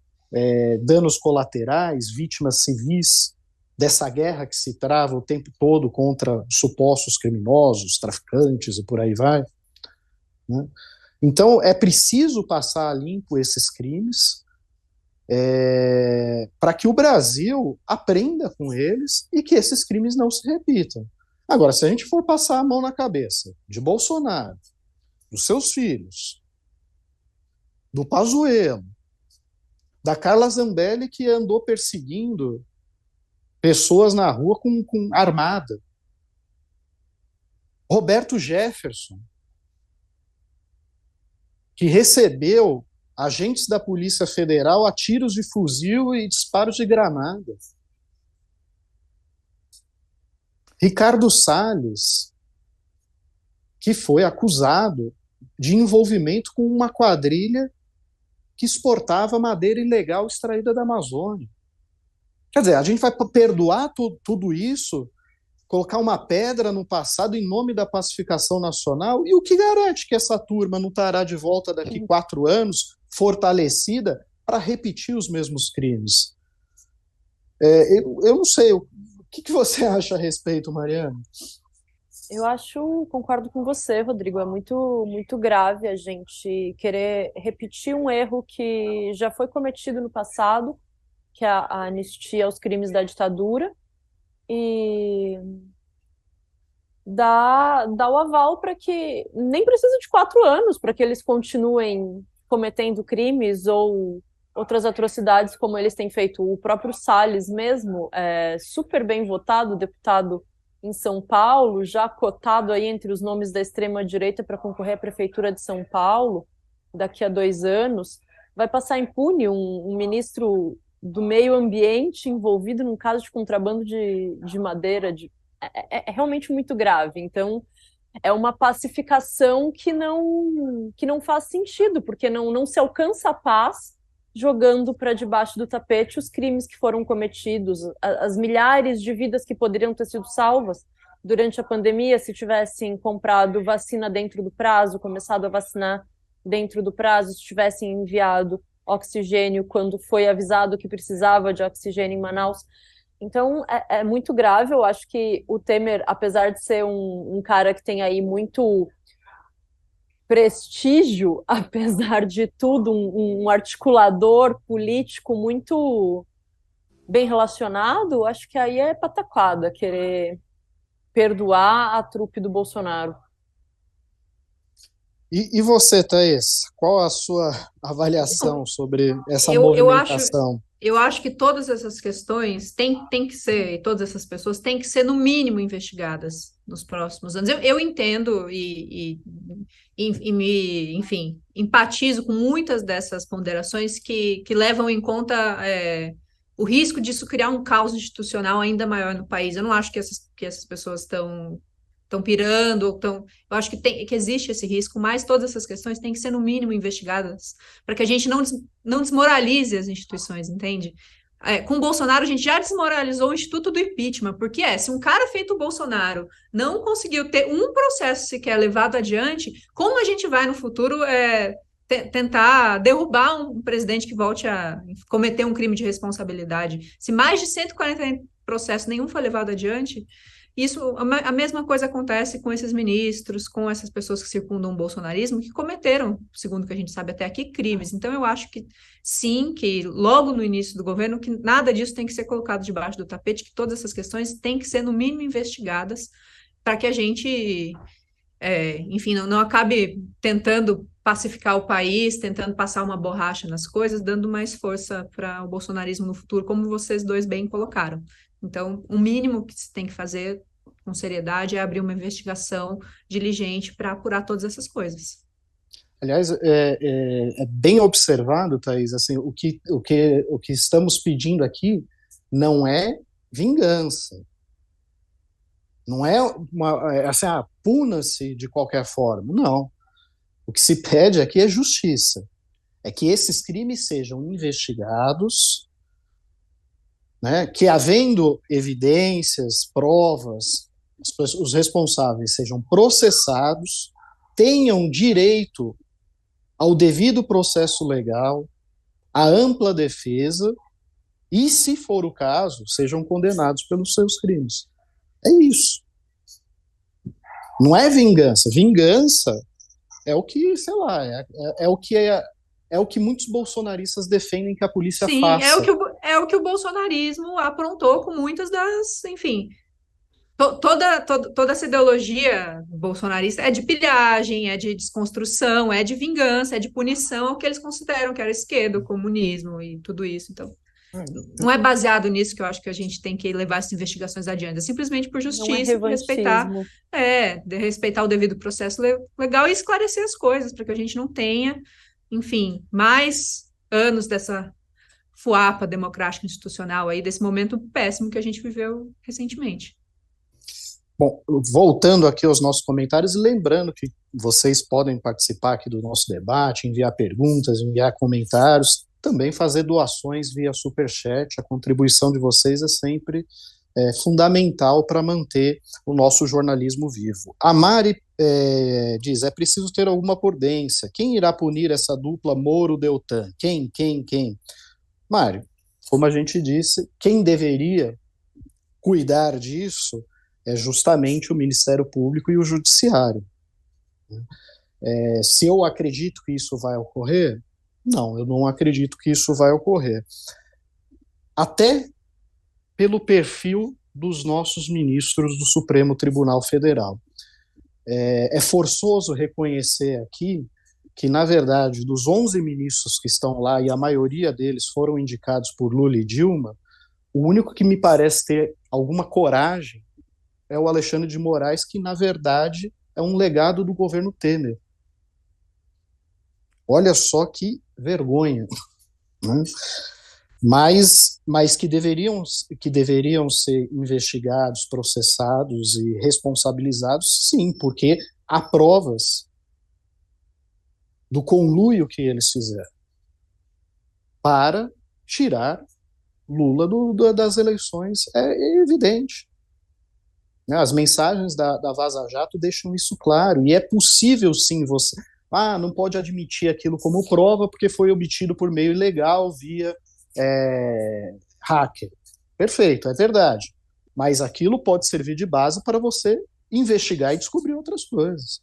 danos colaterais, vítimas civis dessa guerra que se trava o tempo todo contra supostos criminosos, traficantes e por aí vai, né? Então é preciso passar a limpo esses crimes para que o Brasil aprenda com eles e que esses crimes não se repitam. Agora, se a gente for passar a mão na cabeça de Bolsonaro, dos seus filhos, do Pazuello, da Carla Zambelli, que andou perseguindo pessoas na rua com armada, Roberto Jefferson, que recebeu agentes da Polícia Federal a tiros de fuzil e disparos de granada, Ricardo Salles, que foi acusado de envolvimento com uma quadrilha que exportava madeira ilegal extraída da Amazônia. Quer dizer, a gente vai perdoar tudo isso, colocar uma pedra no passado em nome da pacificação nacional? E o que garante que essa turma não estará de volta daqui 4 anos, fortalecida, para repetir os mesmos crimes? Eu não sei, o que você acha a respeito, Mariana? Concordo com você, Rodrigo. É muito, muito grave a gente querer repetir um erro que já foi cometido no passado, que é a anistia aos crimes da ditadura, e dá o aval para que nem precisa de 4 anos para que eles continuem cometendo crimes ou outras atrocidades como eles têm feito. O próprio Salles mesmo, super bem votado, deputado em São Paulo, já cotado aí entre os nomes da extrema-direita para concorrer à Prefeitura de São Paulo daqui a 2 anos, vai passar impune um ministro do meio ambiente envolvido num caso de contrabando de madeira. É realmente muito grave. Então, é uma pacificação que não faz sentido, porque não se alcança a paz jogando para debaixo do tapete os crimes que foram cometidos, as milhares de vidas que poderiam ter sido salvas durante a pandemia se tivessem comprado vacina dentro do prazo, começado a vacinar dentro do prazo, se tivessem enviado oxigênio quando foi avisado que precisava de oxigênio em Manaus. Então, é muito grave. Eu acho que o Temer, apesar de ser um cara que tem aí muito prestígio, apesar de tudo, um articulador político muito bem relacionado, acho que aí é pataquada querer perdoar a trupe do Bolsonaro. E você, Thaís, qual a sua avaliação sobre essa Eu acho, movimentação? eu acho que todas essas questões têm que ser, todas essas pessoas têm que ser, no mínimo, investigadas nos próximos anos. Eu entendo enfim, empatizo com muitas dessas ponderações que levam em conta o risco disso criar um caos institucional ainda maior no país. Eu não acho que essas pessoas estão pirando, ou eu acho que existe esse risco, mas todas essas questões têm que ser, no mínimo, investigadas para que a gente não desmoralize as instituições, entende? Com o Bolsonaro, a gente já desmoralizou o Instituto do Impeachment, porque se um cara feito o Bolsonaro não conseguiu ter um processo sequer levado adiante, como a gente vai no futuro tentar derrubar um presidente que volte a cometer um crime de responsabilidade? Se mais de 140 processos nenhum foi levado adiante, a mesma coisa acontece com esses ministros, com essas pessoas que circundam o bolsonarismo, que cometeram, segundo o que a gente sabe até aqui, crimes. Então, eu acho que sim, que logo no início do governo, que nada disso tem que ser colocado debaixo do tapete, que todas essas questões têm que ser, no mínimo, investigadas, para que a gente, enfim, não acabe tentando pacificar o país, tentando passar uma borracha nas coisas, dando mais força para o bolsonarismo no futuro, como vocês dois bem colocaram. Então, o mínimo que se tem que fazer com seriedade é abrir uma investigação diligente para apurar todas essas coisas. Aliás, é bem observado, Thaís, assim, o que estamos pedindo aqui não é vingança, não é assim, puna-se de qualquer forma, não. O que se pede aqui é justiça, é que esses crimes sejam investigados, né, que havendo evidências, provas, os responsáveis sejam processados, tenham direito ao devido processo legal, à ampla defesa, e, se for o caso, sejam condenados pelos seus crimes. É isso. Não é vingança. Vingança é o que, sei lá, é o que muitos bolsonaristas defendem que a polícia Sim, faça. é o que o bolsonarismo aprontou com muitas das, enfim, toda essa ideologia bolsonarista é de pilhagem, é de desconstrução, é de vingança, é de punição ao que eles consideram que era esquerda, o comunismo e tudo isso. Então, não é baseado nisso que eu acho que a gente tem que levar essas investigações adiante, é simplesmente por Não é justiça, por revanchismo. de respeitar o devido processo legal e esclarecer as coisas, para que a gente não tenha, enfim, mais anos dessa fuapa democrática institucional aí, desse momento péssimo que a gente viveu recentemente. Bom, voltando aqui aos nossos comentários, lembrando que vocês podem participar aqui do nosso debate, enviar perguntas, enviar comentários, também fazer doações via Superchat. A contribuição de vocês é sempre fundamental para manter o nosso jornalismo vivo. A Mari diz, é preciso ter alguma prudência. Quem irá punir essa dupla Moro-Deltan? Quem? Mário, como a gente disse, quem deveria cuidar disso é justamente o Ministério Público e o Judiciário. Se eu acredito que isso vai ocorrer, não, eu não acredito que isso vai ocorrer. Até pelo perfil dos nossos ministros do Supremo Tribunal Federal. É forçoso reconhecer aqui que, na verdade, dos 11 ministros que estão lá, e a maioria deles foram indicados por Lula e Dilma, o único que me parece ter alguma coragem é o Alexandre de Moraes, que, na verdade, é um legado do governo Temer. Olha só que vergonha. Né? Mas que deveriam ser investigados, processados e responsabilizados, sim, porque há provas do conluio que eles fizeram para tirar Lula das eleições. É evidente. As mensagens da Vaza Jato deixam isso claro, e é possível sim você... não pode admitir aquilo como prova porque foi obtido por meio ilegal via hacker. Perfeito, é verdade. Mas aquilo pode servir de base para você investigar e descobrir outras coisas.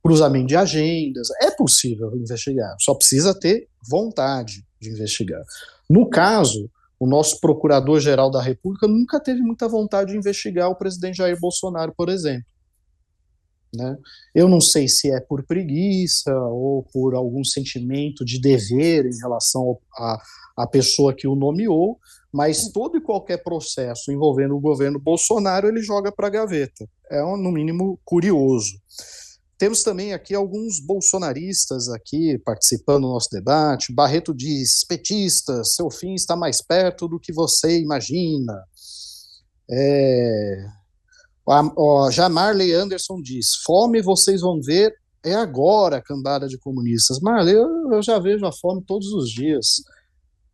cruzamento de agendas. É possível investigar, só precisa ter vontade de investigar. No caso, o nosso procurador-geral da República nunca teve muita vontade de investigar o presidente Jair Bolsonaro, por exemplo. Né? Eu não sei se é por preguiça ou por algum sentimento de dever em relação à pessoa que o nomeou, mas todo e qualquer processo envolvendo o governo Bolsonaro ele joga para a gaveta. É, no mínimo, curioso. Temos também aqui alguns bolsonaristas aqui participando do nosso debate. Barreto diz, petista, seu fim está mais perto do que você imagina. Já Marley Anderson diz, fome vocês vão ver é agora, cambada de comunistas. Marley, eu já vejo a fome todos os dias.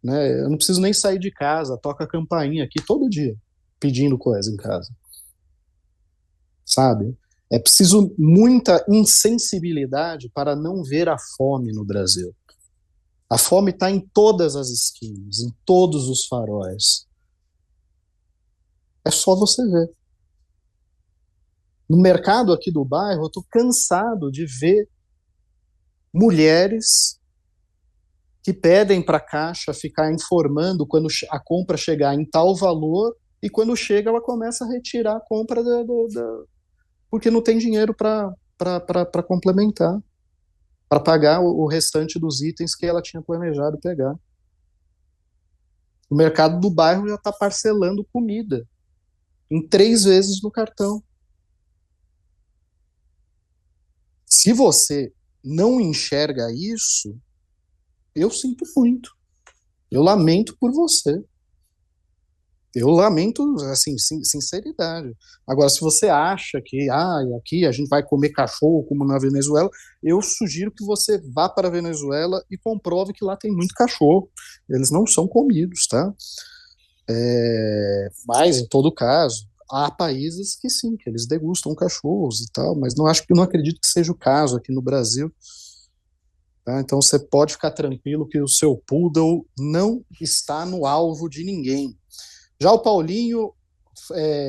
Né? Eu não preciso nem sair de casa, toca a campainha aqui todo dia, pedindo coisa em casa. Sabe? É preciso muita insensibilidade para não ver a fome no Brasil. A fome está em todas as esquinas, em todos os faróis. É só você ver. No mercado aqui do bairro, eu estou cansado de ver mulheres que pedem para a caixa ficar informando quando a compra chegar em tal valor e quando chega ela começa a retirar a compra porque não tem dinheiro para complementar, para pagar o restante dos itens que ela tinha planejado pegar. O mercado do bairro já está parcelando comida em 3 vezes no cartão. Se você não enxerga isso, eu sinto muito. Eu lamento por você. Eu lamento, assim, sinceridade. Agora, se você acha que aqui a gente vai comer cachorro como na Venezuela, eu sugiro que você vá para a Venezuela e comprove que lá tem muito cachorro. Eles não são comidos, tá? Mas, em todo caso, há países que sim, que eles degustam cachorros e tal, mas não acredito que seja o caso aqui no Brasil. Tá? Então você pode ficar tranquilo que o seu poodle não está no alvo de ninguém. Já o Paulinho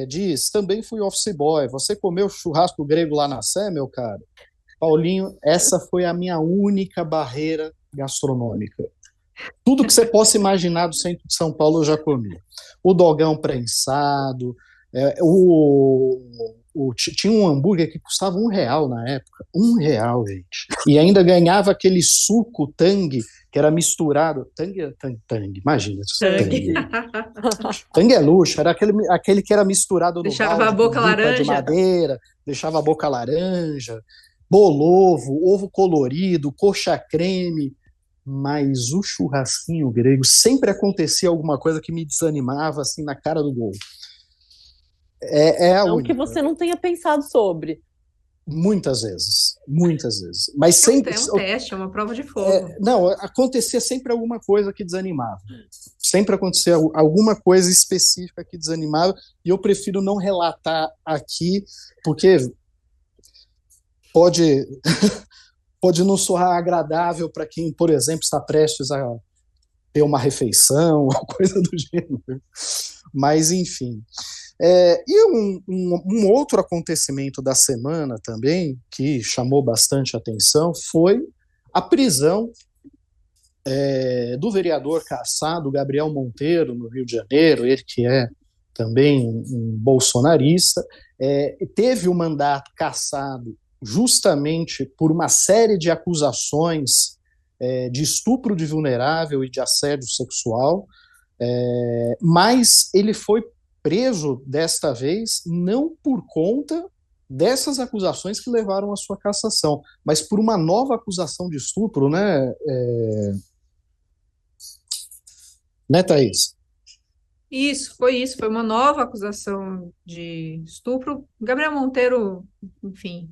diz, também fui office boy, você comeu churrasco grego lá na Sé, meu cara? Paulinho, essa foi a minha única barreira gastronômica. Tudo que você possa imaginar do centro de São Paulo eu já comi. O dogão prensado, tinha um hambúrguer que custava R$1 na época. R$1, gente. E ainda ganhava aquele suco Tang, que era misturado. Tang, imagina. Tang é luxo, era aquele que era misturado no deixava a boca laranja. De madeira, deixava a boca laranja, bolovo, ovo colorido, coxa creme. Mas o churrasquinho grego sempre acontecia alguma coisa que me desanimava assim na cara do gol. Não que você não tenha pensado sobre. Muitas vezes. Mas sempre. É um teste, é uma prova de fogo. Não, acontecia sempre alguma coisa que desanimava. Sempre acontecia alguma coisa específica que desanimava, e eu prefiro não relatar aqui, porque pode não soar agradável para quem, por exemplo, está prestes a ter uma refeição, ou coisa do gênero. Mas, enfim. E um outro acontecimento da semana também, que chamou bastante atenção, foi a prisão do vereador cassado Gabriel Monteiro, no Rio de Janeiro, ele que é também um bolsonarista, teve o mandato cassado justamente por uma série de acusações de estupro de vulnerável e de assédio sexual, mas ele foi preso desta vez não por conta dessas acusações que levaram à sua cassação, mas por uma nova acusação de estupro, né, Thaís? Isso, foi uma nova acusação de estupro. Gabriel Monteiro, enfim,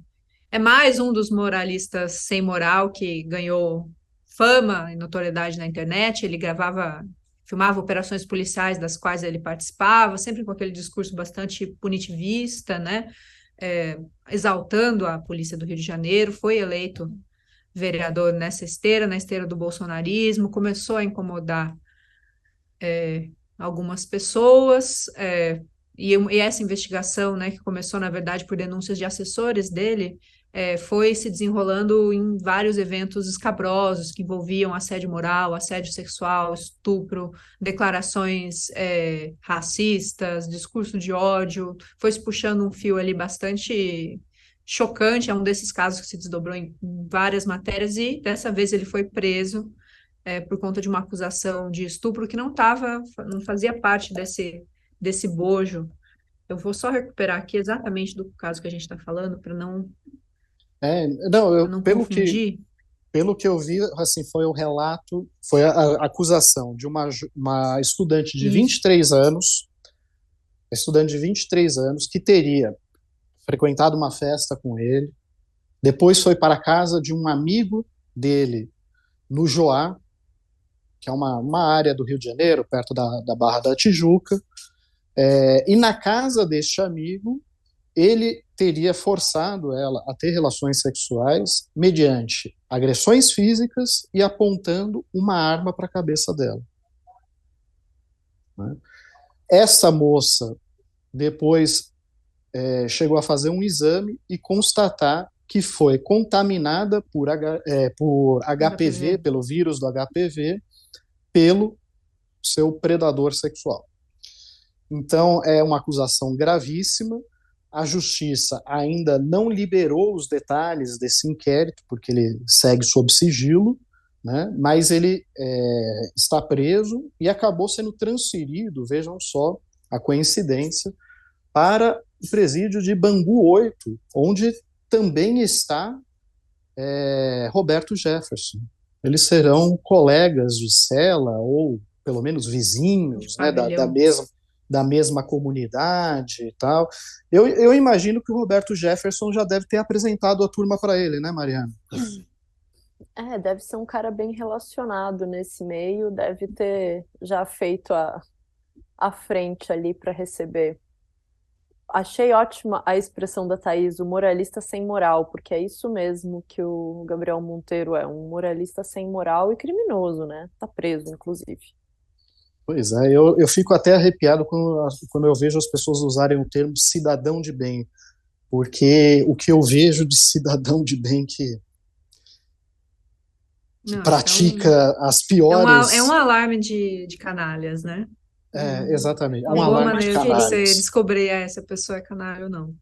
é mais um dos moralistas sem moral que ganhou fama e notoriedade na internet. Ele filmava operações policiais das quais ele participava, sempre com aquele discurso bastante punitivista, né? Exaltando a polícia do Rio de Janeiro. Foi eleito vereador na esteira do bolsonarismo, começou a incomodar algumas pessoas, e essa investigação, né, que começou, na verdade, por denúncias de assessores dele, foi se desenrolando em vários eventos escabrosos que envolviam assédio moral, assédio sexual, estupro, declarações racistas, discurso de ódio. Foi se puxando um fio ali bastante chocante. É um desses casos que se desdobrou em várias matérias e dessa vez ele foi preso por conta de uma acusação de estupro que não fazia parte desse bojo. Eu vou só recuperar aqui exatamente do caso que a gente está falando para não Não, confundir. pelo que eu vi, assim, foi o relato, foi a acusação de uma estudante de Isso. 23 anos, que teria frequentado uma festa com ele, depois foi para a casa de um amigo dele no Joá, que é uma área do Rio de Janeiro, perto da Barra da Tijuca, e na casa deste amigo, ele teria forçado ela a ter relações sexuais mediante agressões físicas e apontando uma arma para a cabeça dela. Né? Essa moça depois chegou a fazer um exame e constatar que foi contaminada por HPV, pelo vírus do HPV, pelo seu predador sexual. Então, é uma acusação gravíssima. A justiça ainda não liberou os detalhes desse inquérito, porque ele segue sob sigilo, né? Mas ele está preso e acabou sendo transferido, vejam só a coincidência, para o presídio de Bangu 8, onde também está Roberto Jefferson. Eles serão colegas de cela, ou pelo menos vizinhos, né, da mesma comunidade e tal. Eu imagino que o Roberto Jefferson já deve ter apresentado a turma para ele, né, Mariana? Deve ser um cara bem relacionado nesse meio, deve ter já feito a frente ali para receber. Achei ótima a expressão da Thaís, o moralista sem moral, porque é isso mesmo que o Gabriel Monteiro é, um moralista sem moral e criminoso, né? Tá preso, inclusive. Pois é, eu fico até arrepiado quando eu vejo as pessoas usarem o termo cidadão de bem, porque o que eu vejo de cidadão de bem que pratica as piores... É um alarme de canalhas, né? Exatamente. Não tem boa maneira de você descobrir essa pessoa é canalha ou não.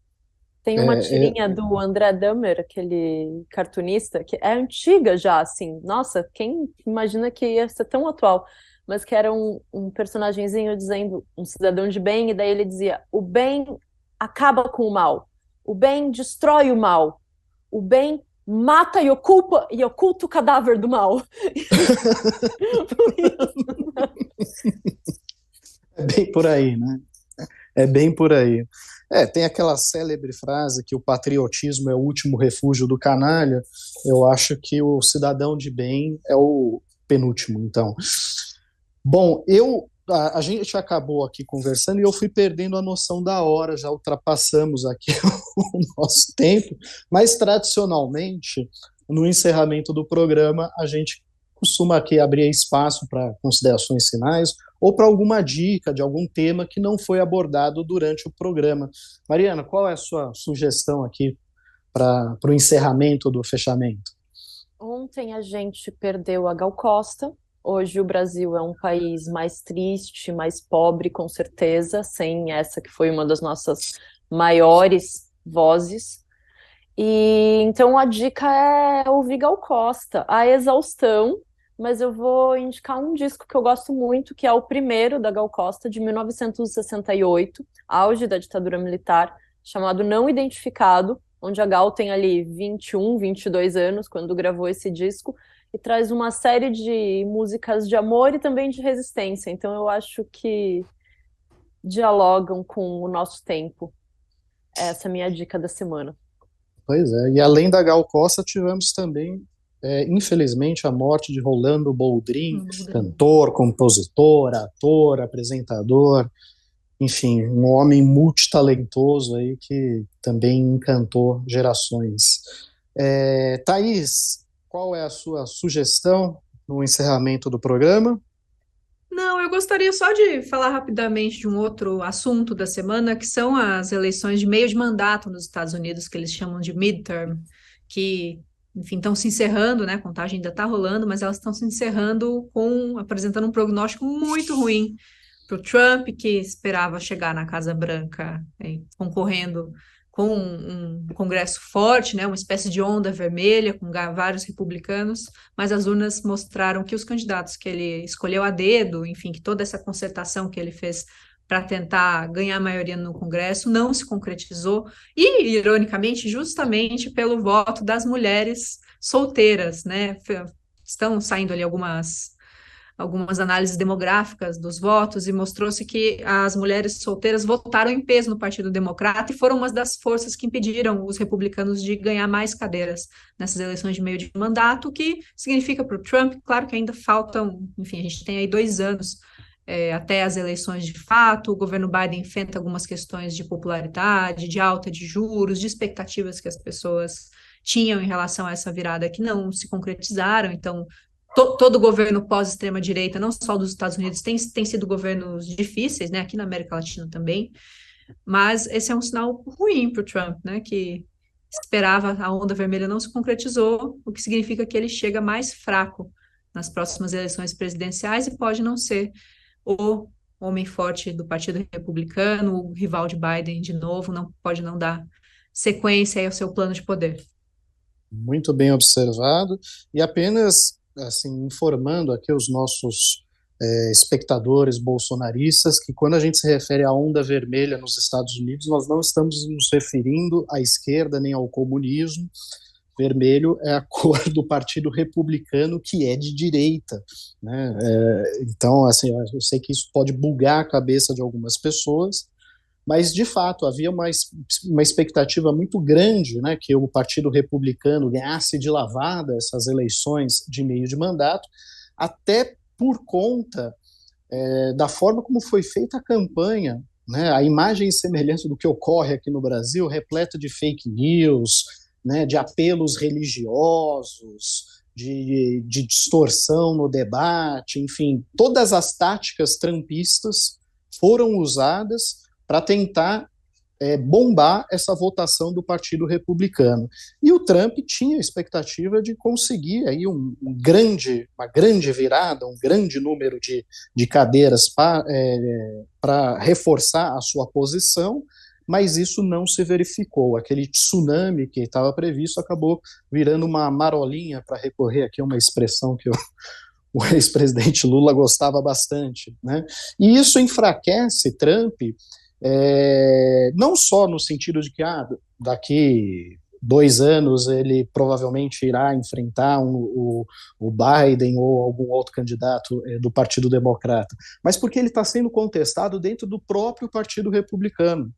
Tem uma tirinha do André Dahmer, aquele cartunista, que é antiga já, assim. Nossa, quem imagina que ia ser tão atual? Mas que era um personagenzinho dizendo, um cidadão de bem, e daí ele dizia, o bem acaba com o mal, o bem destrói o mal, o bem mata e oculta o cadáver do mal. É bem por aí, né? É bem por aí. Tem aquela célebre frase que o patriotismo é o último refúgio do canalha. Eu acho que o cidadão de bem é o penúltimo, então. Bom, a gente acabou aqui conversando e eu fui perdendo a noção da hora, já ultrapassamos aqui o nosso tempo, mas tradicionalmente, no encerramento do programa, a gente costuma aqui abrir espaço para considerações finais ou para alguma dica de algum tema que não foi abordado durante o programa. Mariana, qual é a sua sugestão aqui para o encerramento do fechamento? Ontem a gente perdeu a Gal Costa. Hoje o Brasil é um país mais triste, mais pobre, com certeza, sem essa que foi uma das nossas maiores vozes. E então a dica é ouvir Gal Costa, a exaustão, mas eu vou indicar um disco que eu gosto muito, que é o primeiro da Gal Costa, de 1968, auge da ditadura militar, chamado Não Identificado, onde a Gal tem ali 21, 22 anos, quando gravou esse disco, e traz uma série de músicas de amor e também de resistência. Então eu acho que dialogam com o nosso tempo. Essa é a minha dica da semana. Pois é, e além da Gal Costa, tivemos também, infelizmente, a morte de Rolando Boldrin, cantor, compositor, ator, apresentador, enfim, um homem multitalentoso aí que também encantou gerações. Thaís, qual é a sua sugestão no encerramento do programa? Não, eu gostaria só de falar rapidamente de um outro assunto da semana, que são as eleições de meio de mandato nos Estados Unidos, que eles chamam de midterm. que, enfim, estão se encerrando, né? A contagem ainda está rolando, mas elas estão se encerrando apresentando um prognóstico muito ruim para o Trump, que esperava chegar na Casa Branca, concorrendo com um Congresso forte, né, uma espécie de onda vermelha, com vários republicanos, mas as urnas mostraram que os candidatos que ele escolheu a dedo, enfim, que toda essa concertação que ele fez para tentar ganhar a maioria no Congresso não se concretizou, e, ironicamente, justamente pelo voto das mulheres solteiras, né? Estão saindo ali algumas análises demográficas dos votos e mostrou-se que as mulheres solteiras votaram em peso no Partido Democrata e foram uma das forças que impediram os republicanos de ganhar mais cadeiras nessas eleições de meio de mandato, o que significa para o Trump, claro que ainda faltam, enfim, a gente tem aí 2 anos até as eleições de fato. O governo Biden enfrenta algumas questões de popularidade, de alta de juros, de expectativas que as pessoas tinham em relação a essa virada que não se concretizaram. Então, todo governo pós-extrema-direita, não só dos Estados Unidos, tem sido governos difíceis, né? Aqui na América Latina também. Mas esse é um sinal ruim para o Trump, né? Que esperava a onda vermelha não se concretizou, o que significa que ele chega mais fraco nas próximas eleições presidenciais e pode não ser o homem forte do Partido Republicano, o rival de Biden de novo, pode não dar sequência aí ao seu plano de poder. Muito bem observado, e apenas assim, informando aqui os nossos espectadores bolsonaristas que quando a gente se refere à onda vermelha nos Estados Unidos, nós não estamos nos referindo à esquerda nem ao comunismo. Vermelho é a cor do Partido Republicano, que é de direita, né? Então, assim, eu sei que isso pode bugar a cabeça de algumas pessoas, mas, de fato, havia uma expectativa muito grande, né, que o Partido Republicano ganhasse de lavada essas eleições de meio de mandato, até por conta da forma como foi feita a campanha, né, a imagem e semelhança do que ocorre aqui no Brasil, repleta de fake news, né, de apelos religiosos, de distorção no debate, enfim, todas as táticas trumpistas foram usadas para tentar bombar essa votação do Partido Republicano. E o Trump tinha a expectativa de conseguir aí uma grande virada, um grande número de cadeiras para reforçar a sua posição, mas isso não se verificou. Aquele tsunami que estava previsto acabou virando uma marolinha, para recorrer aqui a uma expressão que o ex-presidente Lula gostava bastante, né? E isso enfraquece Trump, não só no sentido de que daqui 2 anos ele provavelmente irá enfrentar o Biden ou algum outro candidato do Partido Democrata, mas porque ele está sendo contestado dentro do próprio Partido Republicano.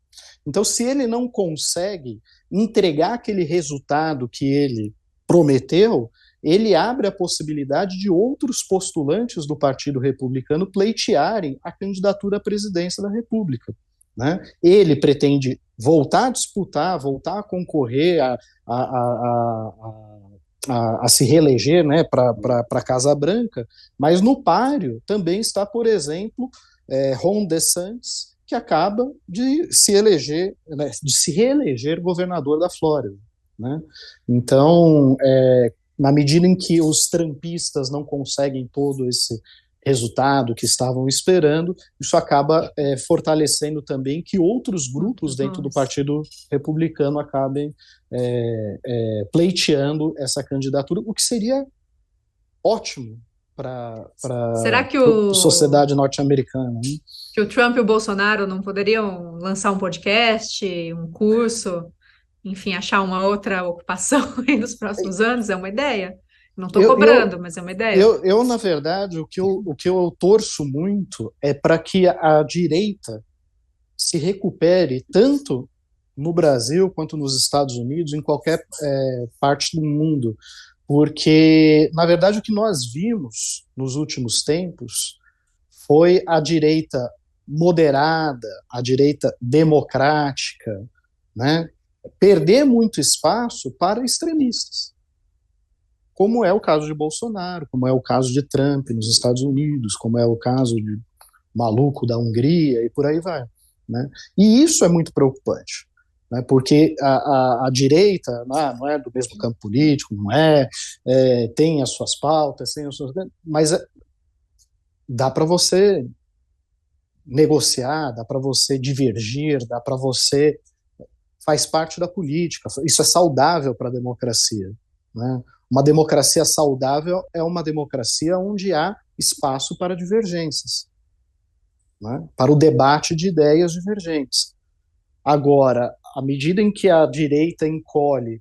Então, se ele não consegue entregar aquele resultado que ele prometeu, ele abre a possibilidade de outros postulantes do Partido Republicano pleitearem a candidatura à presidência da República, né? Ele pretende voltar a disputar, voltar a concorrer, a se reeleger, né, para a Casa Branca, mas no páreo também está, por exemplo, Ron DeSantis, que acaba de se eleger, né, de se reeleger governador da Flórida, né? Então, na medida em que os trumpistas não conseguem todo esse resultado que estavam esperando, isso acaba fortalecendo também que outros grupos dentro do Partido Republicano acabem pleiteando essa candidatura, o que seria ótimo para a sociedade norte-americana, né? Que o Trump e o Bolsonaro não poderiam lançar um podcast, um curso, enfim, achar uma outra ocupação aí nos próximos anos? É uma ideia. Não estou cobrando, mas é uma ideia. Eu, na verdade, o que eu torço muito é para que a direita se recupere tanto no Brasil quanto nos Estados Unidos, em qualquer parte do mundo, porque, na verdade, o que nós vimos nos últimos tempos foi a direita moderada, a direita democrática, né, perder muito espaço para extremistas, como é o caso de Bolsonaro, como é o caso de Trump nos Estados Unidos, como é o caso de maluco da Hungria e por aí vai, né? E isso é muito preocupante, né, porque a direita não é do mesmo campo político, não tem as suas pautas, mas dá para você negociar, dá para você divergir, dá para você faz parte da política, isso é saudável para a democracia, né? Uma democracia saudável é uma democracia onde há espaço para divergências, né? Para o debate de ideias divergentes. Agora, à medida em que a direita encolhe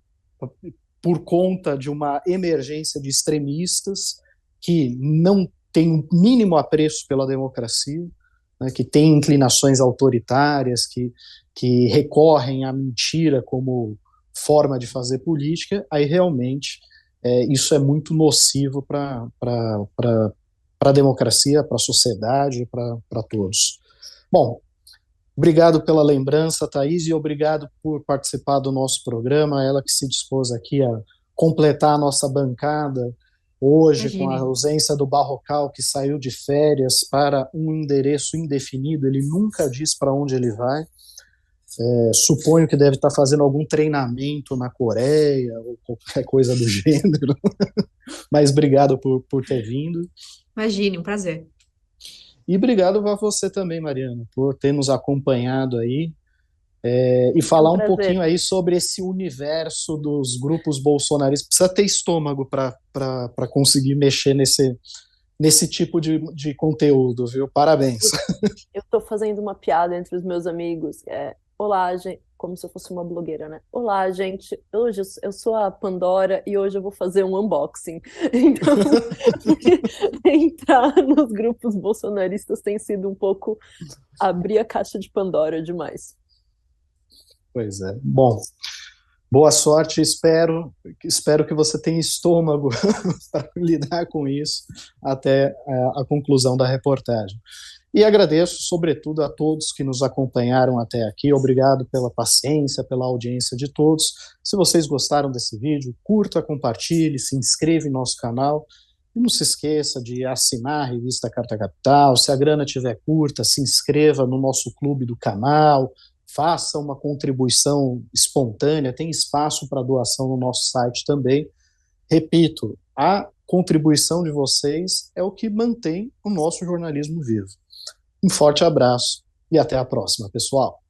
por conta de uma emergência de extremistas que não têm o mínimo apreço pela democracia, né, que têm inclinações autoritárias, que recorrem à mentira como forma de fazer política, aí realmente isso é muito nocivo para a democracia, para a sociedade, para todos. Bom, obrigado pela lembrança, Thaís, e obrigado por participar do nosso programa, ela que se dispôs aqui a completar a nossa bancada hoje, com a ausência do Barrocal, que saiu de férias para um endereço indefinido, ele nunca diz para onde ele vai. Suponho que deve estar fazendo algum treinamento na Coreia, ou qualquer coisa do gênero, mas obrigado por ter vindo. Imagine, um prazer. E obrigado a você também, Mariana, por ter nos acompanhado aí, e falar um pouquinho aí sobre esse universo dos grupos bolsonaristas. Precisa ter estômago para conseguir mexer nesse tipo de conteúdo, viu? Parabéns. Eu estou fazendo uma piada entre os meus amigos, olá, gente, como se eu fosse uma blogueira, né? Olá, gente, hoje eu sou a Pandora e hoje eu vou fazer um unboxing. Então, entrar nos grupos bolsonaristas tem sido um pouco abrir a caixa de Pandora demais. Pois é. Bom, boa sorte, espero que você tenha estômago para lidar com isso até a conclusão da reportagem. E agradeço, sobretudo, a todos que nos acompanharam até aqui. Obrigado pela paciência, pela audiência de todos. Se vocês gostaram desse vídeo, curta, compartilhe, se inscreva em nosso canal. E não se esqueça de assinar a revista Carta Capital. Se a grana estiver curta, se inscreva no nosso clube do canal, faça uma contribuição espontânea, tem espaço para doação no nosso site também. Repito, a contribuição de vocês é o que mantém o nosso jornalismo vivo. Um forte abraço e até a próxima, pessoal.